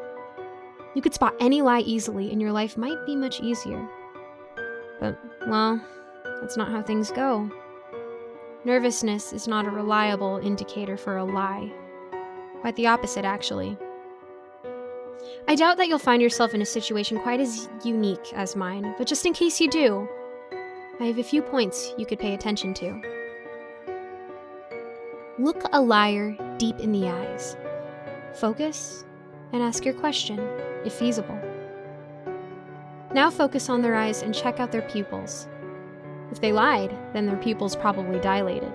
Speaker 1: You could spot any lie easily, and your life might be much easier. But, well, that's not how things go. Nervousness is not a reliable indicator for a lie. Quite the opposite, actually. I doubt that you'll find yourself in a situation quite as unique as mine, but just in case you do, I have a few points you could pay attention to. Look a liar deep in the eyes. Focus, and ask your question, if feasible. Now focus on their eyes and check out their pupils. If they lied, then their pupils probably dilated.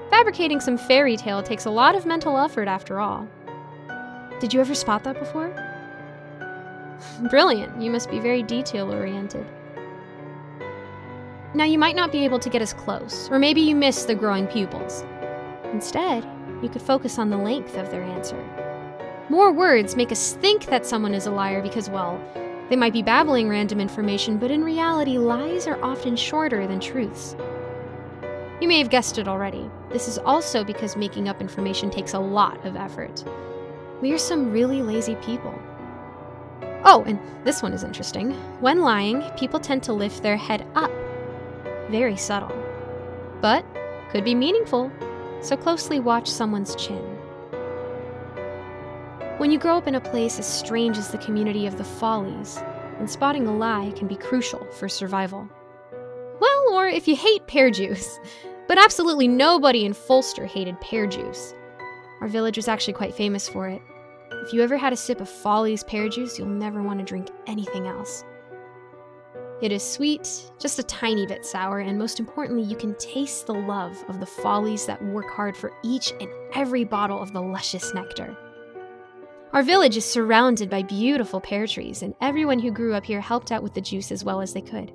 Speaker 1: Fabricating some fairy tale takes a lot of mental effort after all. Did you ever spot that before? Brilliant, you must be very detail-oriented. Now you might not be able to get as close, or maybe you missed the growing pupils. Instead, you could focus on the length of their answer. More words make us think that someone is a liar because, well, they might be babbling random information, but in reality, lies are often shorter than truths. You may have guessed it already. This is also because making up information takes a lot of effort. We are some really lazy people. Oh, and this one is interesting. When lying, people tend to lift their head up. Very subtle. But could be meaningful, so closely watch someone's chin. When you grow up in a place as strange as the community of the Follies, then spotting a lie can be crucial for survival. Well, or if you hate pear juice. But absolutely nobody in Folster hated pear juice. Our village was actually quite famous for it. If you ever had a sip of Follies pear juice, you'll never want to drink anything else. It is sweet, just a tiny bit sour, and most importantly, you can taste the love of the Follies that work hard for each and every bottle of the luscious nectar. Our village is surrounded by beautiful pear trees, and everyone who grew up here helped out with the juice as well as they could.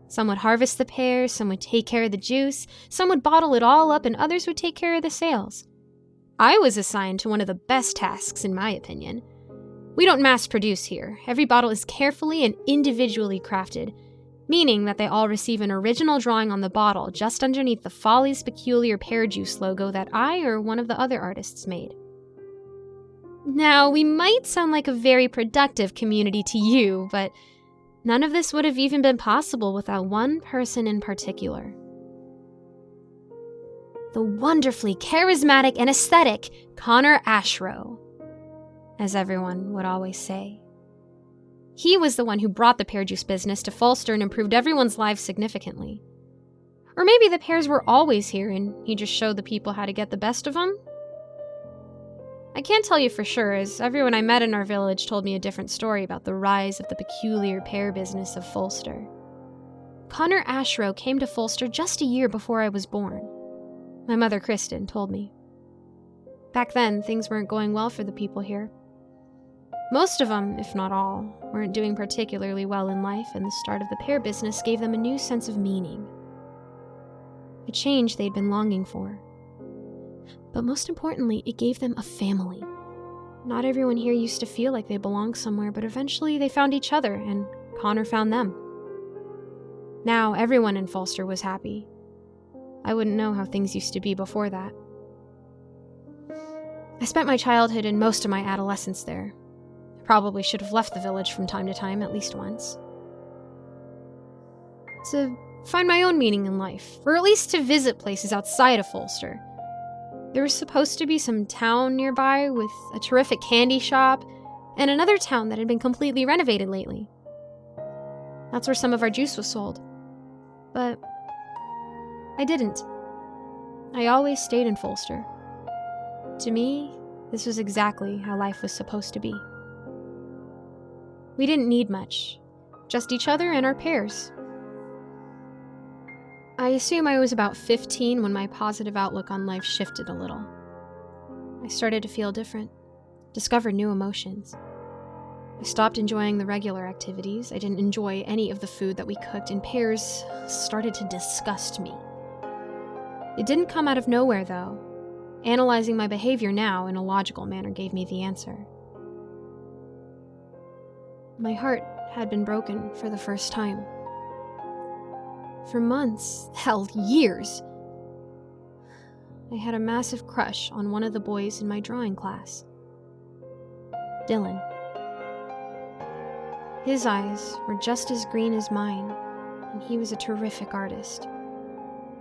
Speaker 1: Some would harvest the pears, some would take care of the juice, some would bottle it all up, and others would take care of the sales. I was assigned to one of the best tasks, in my opinion. We don't mass produce here. Every bottle is carefully and individually crafted, meaning that they all receive an original drawing on the bottle just underneath the Follies Peculiar Pear Juice logo that I or one of the other artists made. Now, we might sound like a very productive community to you, but none of this would have even been possible without one person in particular. The wonderfully charismatic and aesthetic Connor Ashrow, as everyone would always say. He was the one who brought the pear juice business to Folster and improved everyone's lives significantly. Or maybe the pears were always here and he just showed the people how to get the best of them? I can't tell you for sure, as everyone I met in our village told me a different story about the rise of the peculiar pear business of Folster. Connor Ashrow came to Folster just a year before I was born. My mother, Kristen, told me. Back then, things weren't going well for the people here. Most of them, if not all, weren't doing particularly well in life, and the start of the pear business gave them a new sense of meaning. A change they'd been longing for. But most importantly, it gave them a family. Not everyone here used to feel like they belonged somewhere, but eventually they found each other, and Connor found them. Now everyone in Folster was happy. I wouldn't know how things used to be before that. I spent my childhood and most of my adolescence there. I probably should have left the village from time to time, at least once. To find my own meaning in life, or at least to visit places outside of Folster. There was supposed to be some town nearby with a terrific candy shop, and another town that had been completely renovated lately. That's where some of our juice was sold. But I didn't. I always stayed in Folster. To me, this was exactly how life was supposed to be. We didn't need much, just each other and our pairs. I assume I was about 15 when my positive outlook on life shifted a little. I started to feel different, discovered new emotions. I stopped enjoying the regular activities. I didn't enjoy any of the food that we cooked, and pears started to disgust me. It didn't come out of nowhere, though. Analyzing my behavior now in a logical manner gave me the answer. My heart had been broken for the first time. For months, hell, years, I had a massive crush on one of the boys in my drawing class. Dylan. His eyes were just as green as mine, and he was a terrific artist.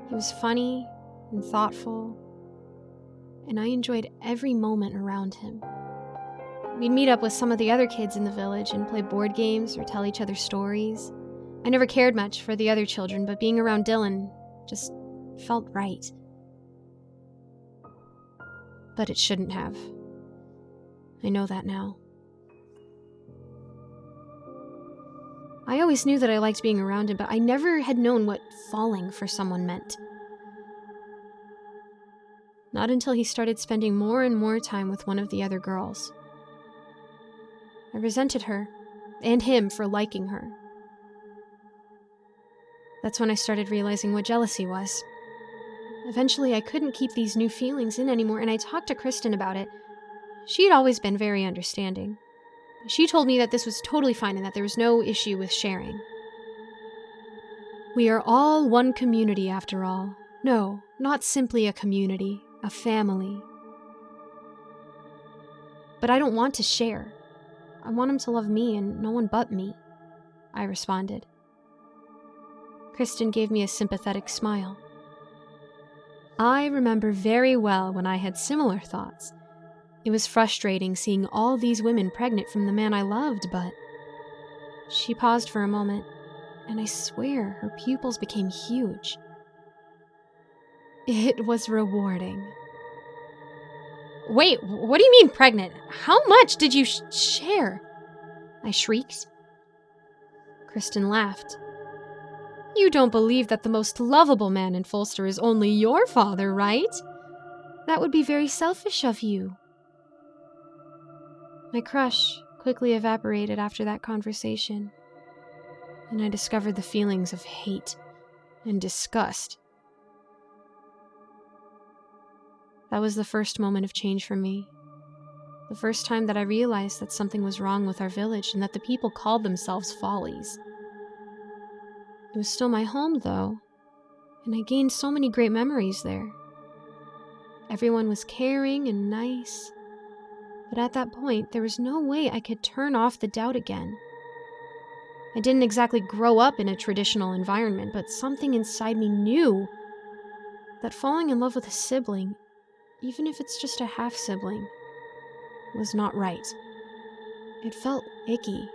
Speaker 1: He was funny and thoughtful, and I enjoyed every moment around him. We'd meet up with some of the other kids in the village and play board games or tell each other stories. I never cared much for the other children, but being around Dylan just felt right. But it shouldn't have. I know that now. I always knew that I liked being around him, but I never had known what falling for someone meant. Not until he started spending more and more time with one of the other girls. I resented her, and him for liking her. That's when I started realizing what jealousy was. Eventually, I couldn't keep these new feelings in anymore, and I talked to Kristen about it. She had always been very understanding. She told me that this was totally fine and that there was no issue with sharing. We are all one community after all. No, not simply a community, a family. But I don't want to share. I want him to love me and no one but me, I responded. Kristen gave me a sympathetic smile. I remember very well when I had similar thoughts. It was frustrating seeing all these women pregnant from the man I loved, but... She paused for a moment, and I swear her pupils became huge. It was rewarding. Wait, what do you mean pregnant? How much did you share? I shrieked. Kristen laughed. You don't believe that the most lovable man in Folster is only your father, right? That would be very selfish of you. My crush quickly evaporated after that conversation, and I discovered the feelings of hate and disgust. That was the first moment of change for me. The first time that I realized that something was wrong with our village and that the people called themselves Follies. It was still my home, though, and I gained so many great memories there. Everyone was caring and nice, but at that point, there was no way I could turn off the doubt again. I didn't exactly grow up in a traditional environment, but something inside me knew that falling in love with a sibling, even if it's just a half-sibling, was not right. It felt icky.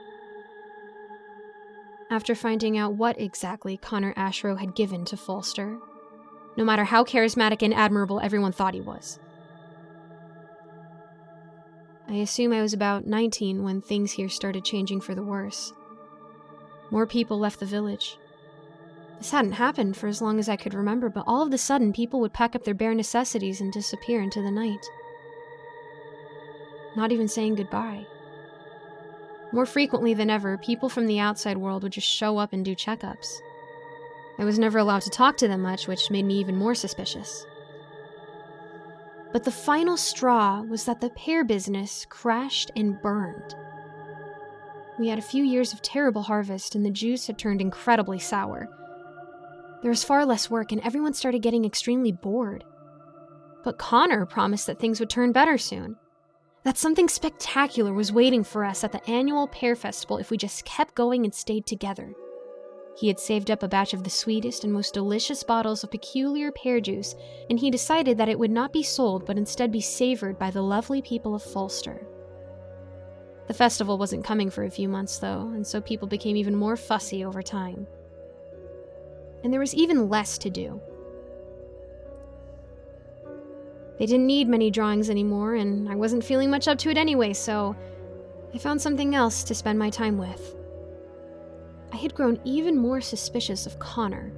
Speaker 1: After finding out what exactly Connor Ashrow had given to Folster, no matter how charismatic and admirable everyone thought he was. I assume I was about 19 when things here started changing for the worse. More people left the village. This hadn't happened for as long as I could remember, but all of a sudden people would pack up their bare necessities and disappear into the night. Not even saying goodbye. More frequently than ever, people from the outside world would just show up and do checkups. I was never allowed to talk to them much, which made me even more suspicious. But the final straw was that the pear business crashed and burned. We had a few years of terrible harvest, and the juice had turned incredibly sour. There was far less work, and everyone started getting extremely bored. But Connor promised that things would turn better soon. That something spectacular was waiting for us at the annual pear festival if we just kept going and stayed together. He had saved up a batch of the sweetest and most delicious bottles of peculiar pear juice, and he decided that it would not be sold but instead be savored by the lovely people of Folster. The festival wasn't coming for a few months, though, and so people became even more fussy over time. And there was even less to do. They didn't need many drawings anymore, and I wasn't feeling much up to it anyway, so I found something else to spend my time with. I had grown even more suspicious of Connor.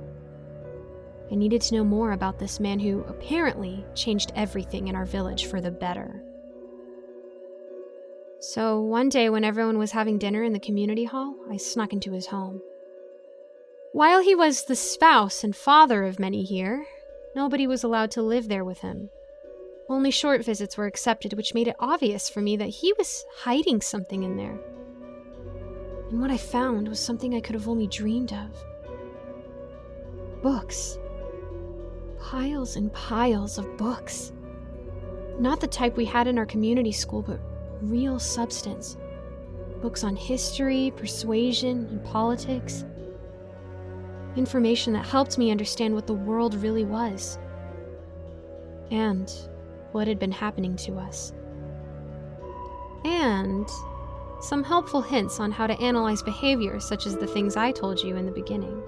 Speaker 1: I needed to know more about this man who apparently changed everything in our village for the better. So one day when everyone was having dinner in the community hall, I snuck into his home. While he was the spouse and father of many here, nobody was allowed to live there with him. Only short visits were accepted, which made it obvious for me that he was hiding something in there. And what I found was something I could have only dreamed of. Books. Piles and piles of books. Not the type we had in our community school, but real substance. Books on history, persuasion, and politics. Information that helped me understand what the world really was. And what had been happening to us. And some helpful hints on how to analyze behavior, such as the things I told you in the beginning.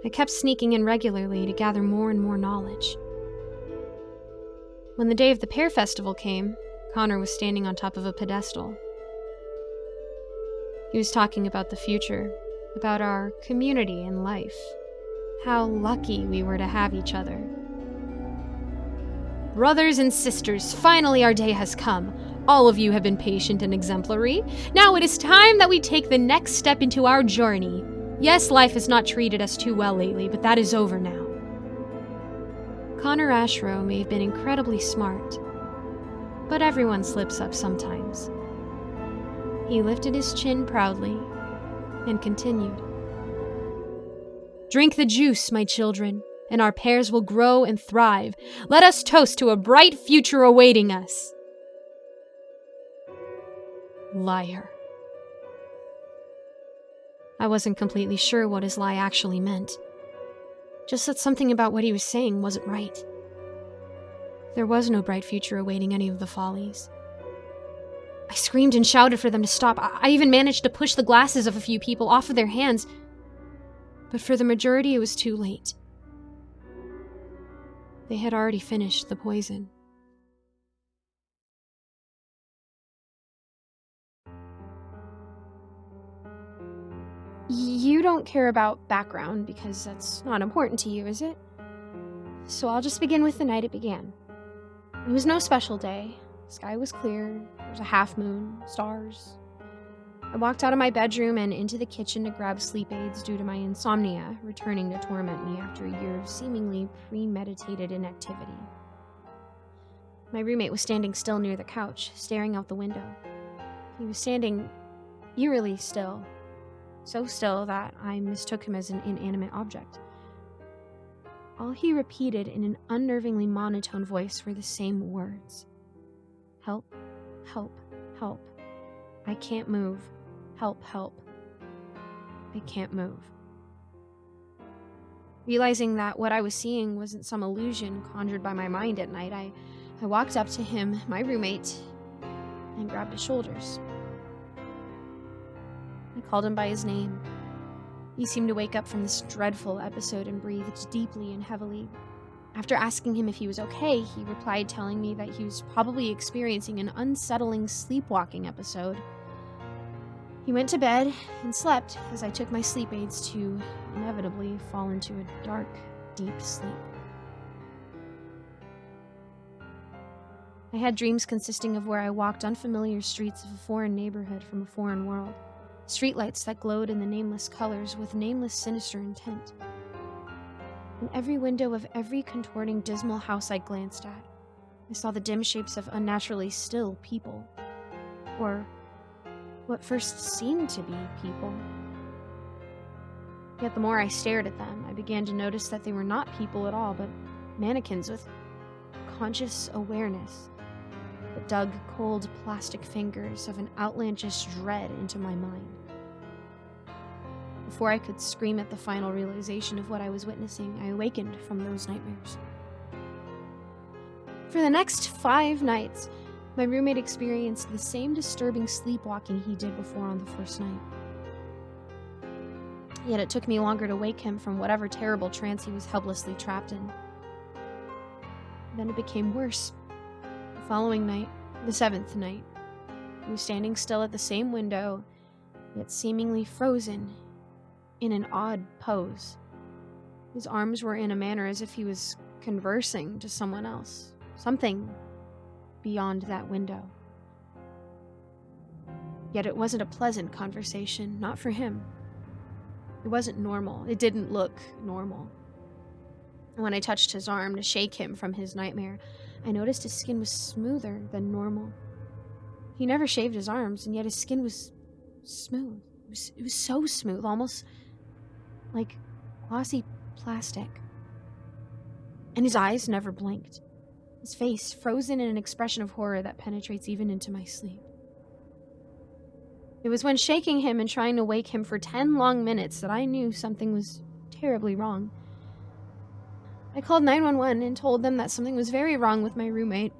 Speaker 1: I kept sneaking in regularly to gather more and more knowledge. When the day of the pear festival came, Connor was standing on top of a pedestal. He was talking about the future, about our community and life, how lucky we were to have each other.
Speaker 2: Brothers and sisters, finally our day has come. All of you have been patient and exemplary. Now it is time that we take the next step into our journey. Yes, life has not treated us too well lately, but that is over now.
Speaker 1: Connor Ashrow may have been incredibly smart, but everyone slips up sometimes. He lifted his chin proudly and continued.
Speaker 2: Drink the juice, my children, and our pears will grow and thrive. Let us toast to a bright future awaiting us.
Speaker 1: Liar. I wasn't completely sure what his lie actually meant. Just that something about what he was saying wasn't right. There was no bright future awaiting any of the Follies. I screamed and shouted for them to stop. I even managed to push the glasses of a few people off of their hands. But for the majority, it was too late. They had already finished the poison. You don't care about background because that's not important to you, is it? So I'll just begin with the night it began. It was no special day. The sky was clear. There was a half moon, stars. I walked out of my bedroom and into the kitchen to grab sleep aids due to my insomnia, returning to torment me after a year of seemingly premeditated inactivity. My roommate was standing still near the couch, staring out the window. He was standing eerily still. So still that I mistook him as an inanimate object. All he repeated in an unnervingly monotone voice were the same words. Help, help, help. I can't move. Help, help. I can't move. Realizing that what I was seeing wasn't some illusion conjured by my mind at night, I walked up to him, my roommate, and grabbed his shoulders. I called him by his name. He seemed to wake up from this dreadful episode and breathed deeply and heavily. After asking him if he was okay, he replied telling me that he was probably experiencing an unsettling sleepwalking episode. He went to bed and slept as I took my sleep aids to inevitably fall into a dark, deep sleep. I had dreams consisting of where I walked unfamiliar streets of a foreign neighborhood from a foreign world. Streetlights that glowed in the nameless colors with nameless sinister intent. In every window of every contorting dismal house I glanced at, I saw the dim shapes of unnaturally still people. Or what first seemed to be people. Yet the more I stared at them, I began to notice that they were not people at all, but mannequins with conscious awareness that dug cold plastic fingers of an outlandish dread into my mind. Before I could scream at the final realization of what I was witnessing, I awakened from those nightmares. For the next 5 nights, my roommate experienced the same disturbing sleepwalking he did before on the first night. Yet it took me longer to wake him from whatever terrible trance he was helplessly trapped in. Then it became worse. The following night, the 7th night, he was standing still at the same window, yet seemingly frozen, in an odd pose. His arms were in a manner as if he was conversing to someone else, something beyond that window. Yet it wasn't a pleasant conversation, not for him. It wasn't normal. It didn't look normal. When I touched his arm to shake him from his nightmare, I noticed his skin was smoother than normal. He never shaved his arms, and yet his skin was smooth. It was so smooth, almost like glossy plastic. And his eyes never blinked. His face frozen in an expression of horror that penetrates even into my sleep. It was when shaking him and trying to wake him for 10 long minutes that I knew something was terribly wrong. I called 911 and told them that something was very wrong with my roommate.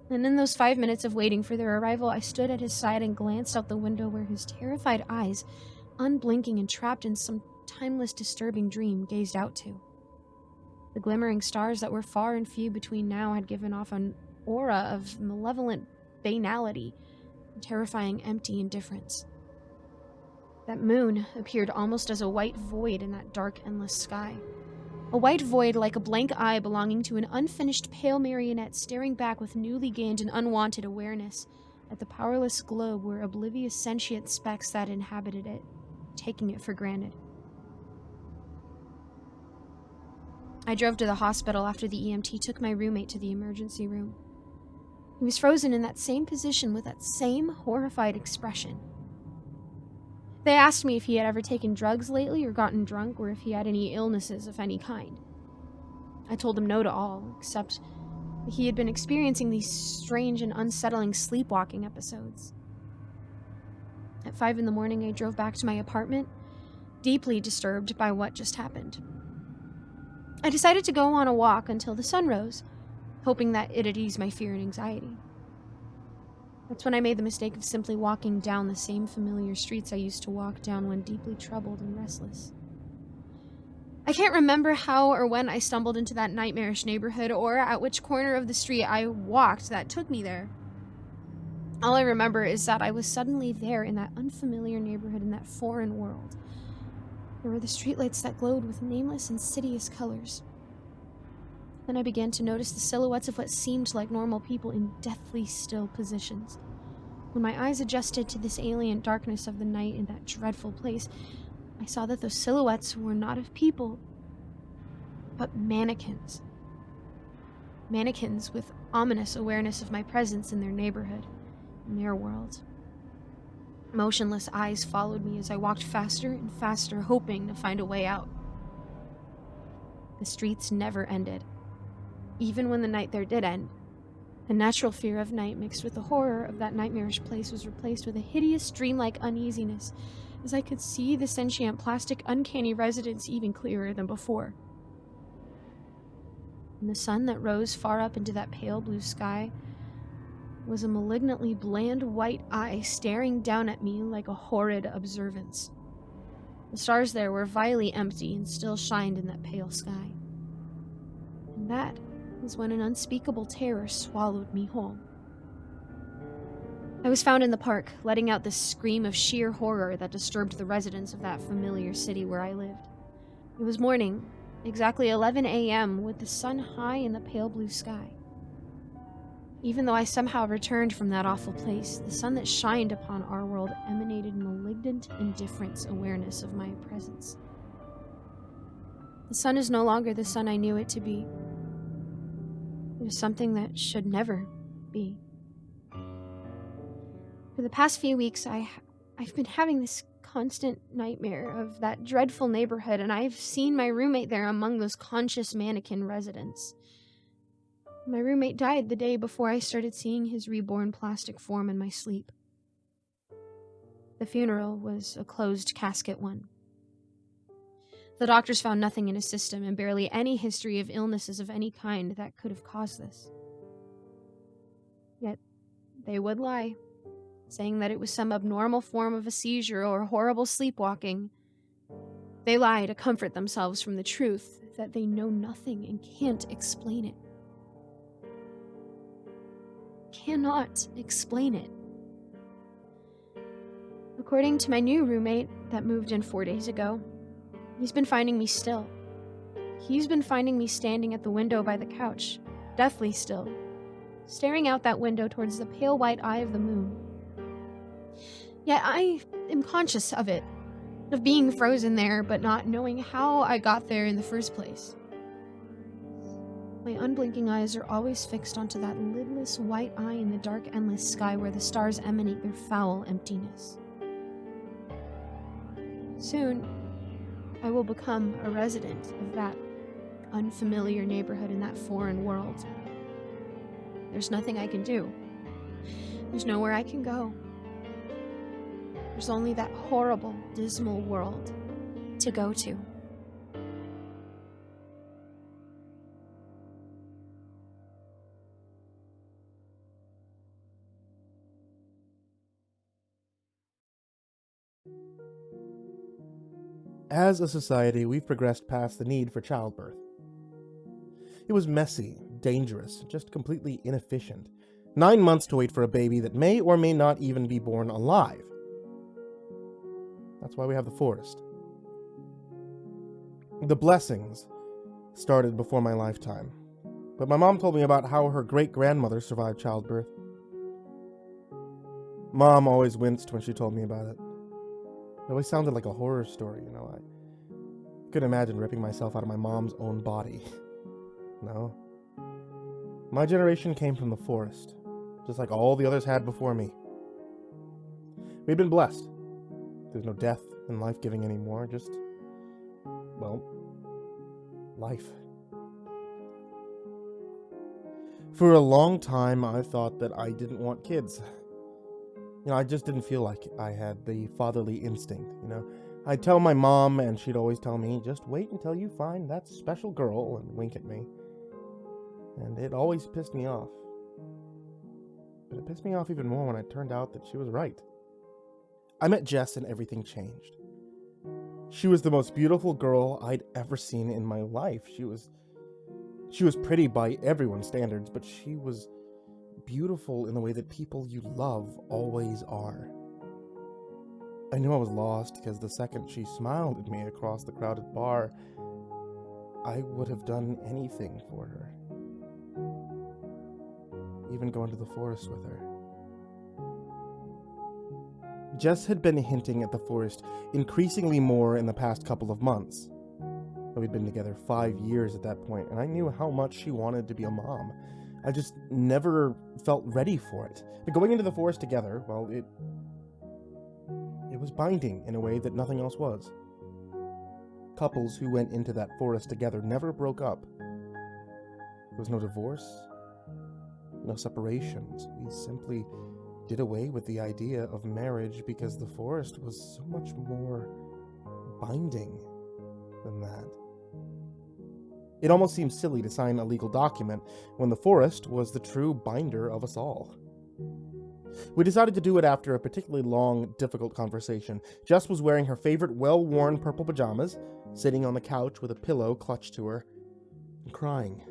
Speaker 1: And in those 5 minutes of waiting for their arrival, I stood at his side and glanced out the window where his terrified eyes, unblinking and trapped in some timeless, disturbing dream, gazed out to. The glimmering stars that were far and few between now had given off an aura of malevolent banality and terrifying empty indifference. That moon appeared almost as a white void in that dark, endless sky. A white void like a blank eye belonging to an unfinished pale marionette staring back with newly gained and unwanted awareness at the powerless globe where oblivious sentient specks that inhabited it, taking it for granted. I drove to the hospital after the EMT took my roommate to the emergency room. He was frozen in that same position with that same horrified expression. They asked me if he had ever taken drugs lately or gotten drunk or if he had any illnesses of any kind. I told them no to all, except that he had been experiencing these strange and unsettling sleepwalking episodes. At 5 in the morning, I drove back to my apartment, deeply disturbed by what just happened. I decided to go on a walk until the sun rose, hoping that it'd ease my fear and anxiety. That's when I made the mistake of simply walking down the same familiar streets I used to walk down when deeply troubled and restless. I can't remember how or when I stumbled into that nightmarish neighborhood or at which corner of the street I walked that took me there. All I remember is that I was suddenly there in that unfamiliar neighborhood in that foreign world. There were the streetlights that glowed with nameless, insidious colors. Then I began to notice the silhouettes of what seemed like normal people in deathly still positions. When my eyes adjusted to this alien darkness of the night in that dreadful place, I saw that those silhouettes were not of people, but mannequins. Mannequins with ominous awareness of my presence in their neighborhood, in their world. Motionless eyes followed me as I walked faster and faster, hoping to find a way out. The streets never ended. Even when the night there did end, the natural fear of night mixed with the horror of that nightmarish place was replaced with a hideous dreamlike uneasiness as I could see the sentient plastic uncanny residents even clearer than before. And the sun that rose far up into that pale blue sky was a malignantly bland white eye staring down at me like a horrid observance. The stars there were vilely empty and still shined in that pale sky. And that was when an unspeakable terror swallowed me whole. I was found in the park, letting out this scream of sheer horror that disturbed the residents of that familiar city where I lived. It was morning, exactly 11 a.m., with the sun high in the pale blue sky. Even though I somehow returned from that awful place, the sun that shined upon our world emanated malignant indifference awareness of my presence. The sun is no longer the sun I knew it to be. It is something that should never be. For the past few weeks, I've been having this constant nightmare of that dreadful neighborhood, and I've seen my roommate there among those conscious mannequin residents. My roommate died the day before I started seeing his reborn plastic form in my sleep. The funeral was a closed casket one. The doctors found nothing in his system and barely any history of illnesses of any kind that could have caused this. Yet, they would lie, saying that it was some abnormal form of a seizure or horrible sleepwalking. They lie to comfort themselves from the truth that they know nothing and can't explain it. cannot explain it. According to my new roommate that moved in 4 days ago, he's been finding me still. He's been finding me standing at the window by the couch, deathly still, staring out that window towards the pale white eye of the moon. Yet I am conscious of it, of being frozen there, but not knowing how I got there in the first place. My unblinking eyes are always fixed onto that lidless white eye in the dark, endless sky where the stars emanate their foul emptiness. Soon, I will become a resident of that unfamiliar neighborhood in that foreign world. There's nothing I can do. There's nowhere I can go. There's only that horrible, dismal world to go to.
Speaker 4: As a society, we've progressed past the need for childbirth. It was messy, dangerous, just completely inefficient. 9 months to wait for a baby that may or may not even be born alive. That's why we have the forest. The blessings started before my lifetime, but my mom told me about how her great-grandmother survived childbirth. Mom always winced when she told me about it. It always sounded like a horror story, you know. I couldn't imagine ripping myself out of my mom's own body. No. My generation came from the forest, just like all the others had before me. We'd been blessed. There's no death and life-giving anymore, just, well, life. For a long time, I thought that I didn't want kids. I just didn't feel like I had the fatherly instinct, I'd tell my mom, and she'd always tell me, just wait until you find that special girl, and wink at me. And it always pissed me off. But it pissed me off even more when it turned out that she was right. I met Jess and everything changed. She was the most beautiful girl I'd ever seen in my life. She was pretty by everyone's standards, but she was beautiful in the way that people you love always are. I knew I was lost because the second she smiled at me across the crowded bar, I would have done anything for her. Even go into the forest with her. Jess had been hinting at the forest increasingly more in the past couple of months. We'd been together 5 years at that point, and I knew how much she wanted to be a mom. I just never felt ready for it. But going into the forest together, well, it was binding in a way that nothing else was. Couples who went into that forest together never broke up. There was no divorce, no separations. We simply did away with the idea of marriage because the forest was so much more binding than that. It almost seemed silly to sign a legal document when the forest was the true binder of us all. We decided to do it after a particularly long, difficult conversation. Jess was wearing her favorite well-worn purple pajamas, sitting on the couch with a pillow clutched to her, and crying.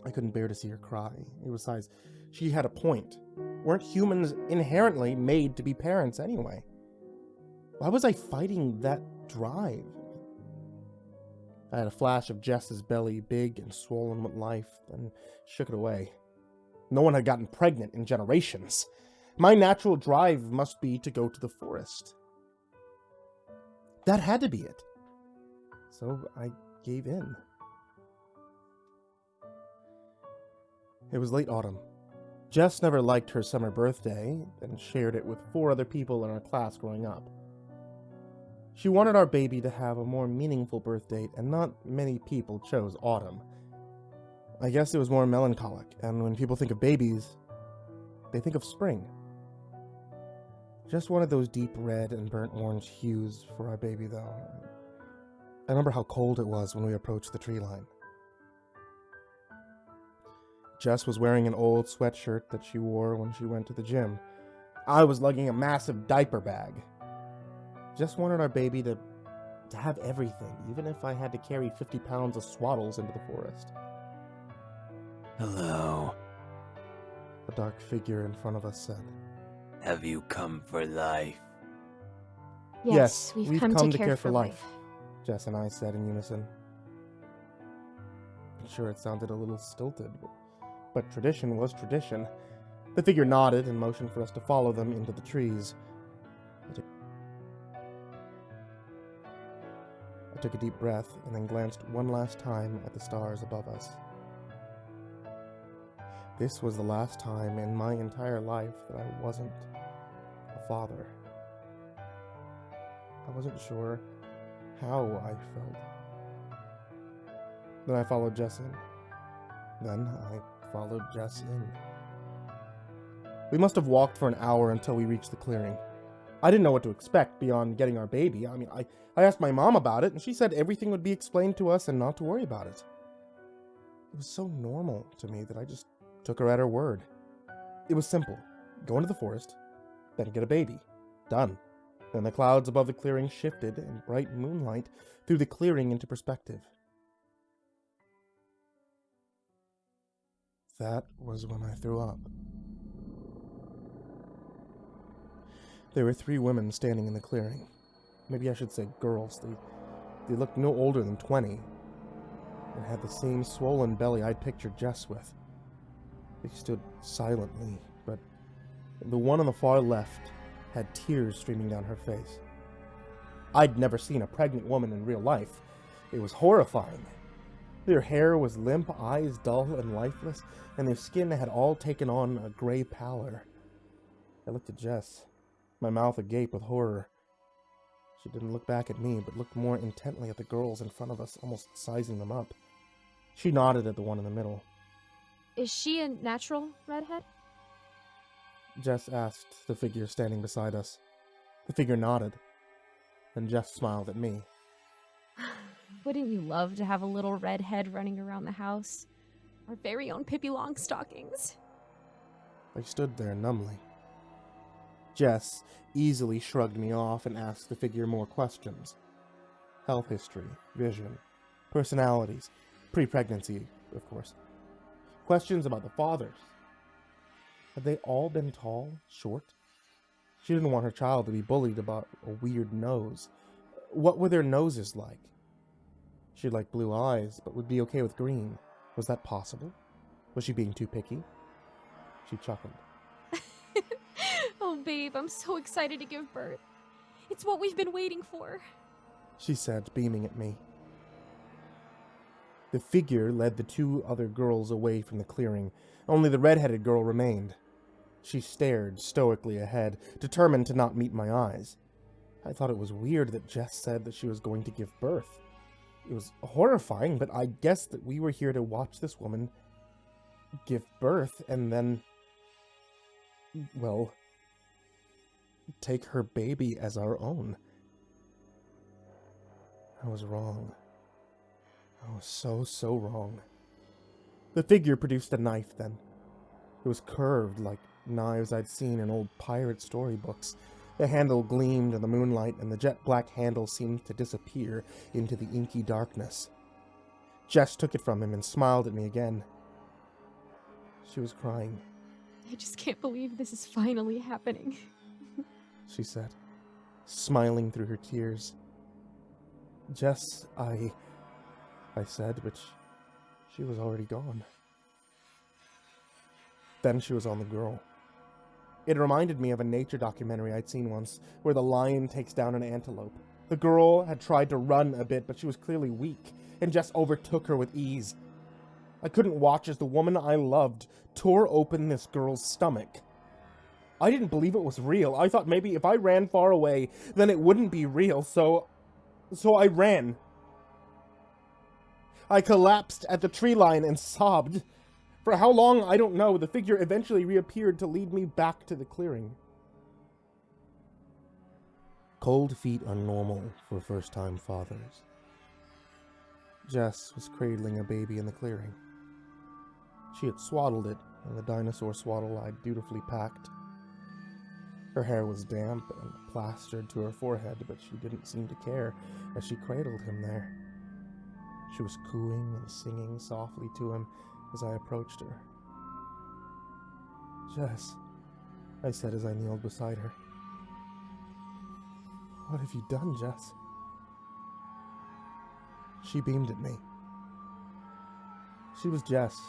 Speaker 4: I couldn't bear to see her cry. Besides, she had a point. Weren't humans inherently made to be parents anyway? Why was I fighting that drive? I had a flash of Jess's belly, big and swollen with life, then shook it away. No one had gotten pregnant in generations. My natural drive must be to go to the forest. That had to be it. So I gave in. It was late autumn. Jess never liked her summer birthday and shared it with 4 other people in our class growing up. She wanted our baby to have a more meaningful birth date, and not many people chose autumn. I guess it was more melancholic, and when people think of babies, they think of spring. Just wanted those deep red and burnt orange hues for our baby, though. I remember how cold it was when we approached the tree line. Jess was wearing an old sweatshirt that she wore when she went to the gym. I was lugging a massive diaper bag. Just wanted our baby to have everything, even if I had to carry 50 pounds of swaddles into the forest.
Speaker 5: Hello.
Speaker 4: dark figure in front of us said,
Speaker 5: Have you come for life?
Speaker 1: Yes, we've come to care for life.
Speaker 4: Jess and I said in unison. I'm sure it sounded a little stilted, but tradition was tradition. The figure nodded and motioned for us to follow them into the trees. I took a deep breath and then glanced one last time at the stars above us. This was the last time in my entire life that I wasn't a father. I wasn't sure how I felt. Then I followed Jess in. Then I followed Jess in. We must have walked for an hour until we reached the clearing. I didn't know what to expect beyond getting our baby. I asked my mom about it, and she said everything would be explained to us and not to worry about it. It was so normal to me that I just took her at her word. It was simple. Go into the forest, then get a baby. Done. Then the clouds above the clearing shifted, and bright moonlight threw the clearing into perspective. That was when I threw up. There were 3 women standing in the clearing. Maybe I should say girls. They looked no older than 20 and had the same swollen belly I'd pictured Jess with. They stood silently, but the one on the far left had tears streaming down her face. I'd never seen a pregnant woman in real life. It was horrifying. Their hair was limp, eyes dull and lifeless, and their skin had all taken on a gray pallor. I looked at Jess, my mouth agape with horror. She didn't look back at me, but looked more intently at the girls in front of us, almost sizing them up. She nodded at the one in the middle.
Speaker 3: Is she a natural redhead?
Speaker 4: Jess asked the figure standing beside us. The figure nodded, and Jess smiled at me.
Speaker 3: Wouldn't you love to have a little redhead running around the house? Our very own Pippi Longstockings.
Speaker 4: I stood there numbly. Jess easily shrugged me off and asked the figure more questions. Health history, vision, personalities, pre-pregnancy, of course. Questions about the fathers. Had they all been tall, short? She didn't want her child to be bullied about a weird nose. What were their noses like? She'd like blue eyes, but would be okay with green. Was that possible? Was she being too picky? She chuckled.
Speaker 3: Oh, babe, I'm so excited to give birth. It's what we've been waiting for.
Speaker 4: She said, beaming at me. The figure led the 2 other girls away from the clearing. Only the red-headed girl remained. She stared stoically ahead, determined to not meet my eyes. I thought it was weird that Jess said that she was going to give birth. It was horrifying, but I guessed that we were here to watch this woman give birth and then, well, take her baby as our own. I was wrong. I was so wrong. The figure produced a knife then. It was curved like knives I'd seen in old pirate storybooks. The handle gleamed in the moonlight, and the jet-black handle seemed to disappear into the inky darkness. Jess took it from him and smiled at me again. She was crying.
Speaker 3: I just can't believe this is finally happening.
Speaker 4: She said, smiling through her tears. Jess, I said, but she was already gone. Then she was on the girl. It reminded me of a nature documentary I'd seen once, where the lion takes down an antelope. The girl had tried to run a bit, but she was clearly weak, and Jess overtook her with ease. I couldn't watch as the woman I loved tore open this girl's stomach. I didn't believe it was real. I thought maybe if I ran far away, then it wouldn't be real, so I ran. I collapsed at the tree line and sobbed. For how long, I don't know. The figure eventually reappeared to lead me back to the clearing. Cold feet are normal for first-time fathers. Jess was cradling a baby in the clearing. She had swaddled it in the dinosaur swaddle I'd dutifully packed. Her hair was damp and plastered to her forehead, but she didn't seem to care as she cradled him there. She was cooing and singing softly to him as I approached her. Jess, I said as I kneeled beside her. What have you done, Jess? She beamed at me. She was Jess.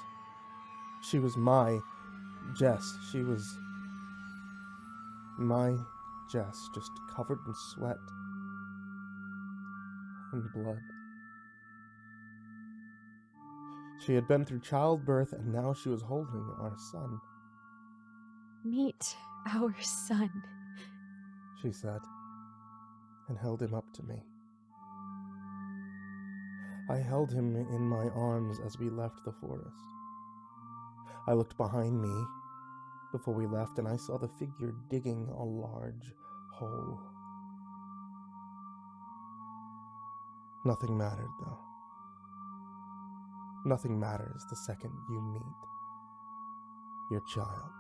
Speaker 4: She was my Jess. She was my Jess, just covered in sweat and blood. She had been through childbirth, and now she was holding our son,
Speaker 1: Meet our son.
Speaker 4: she said, and held him up to me. I held him in my arms as we left the forest. I looked behind me before we left, and I saw the figure digging a large hole. Nothing mattered, though. Nothing matters the second you meet your child.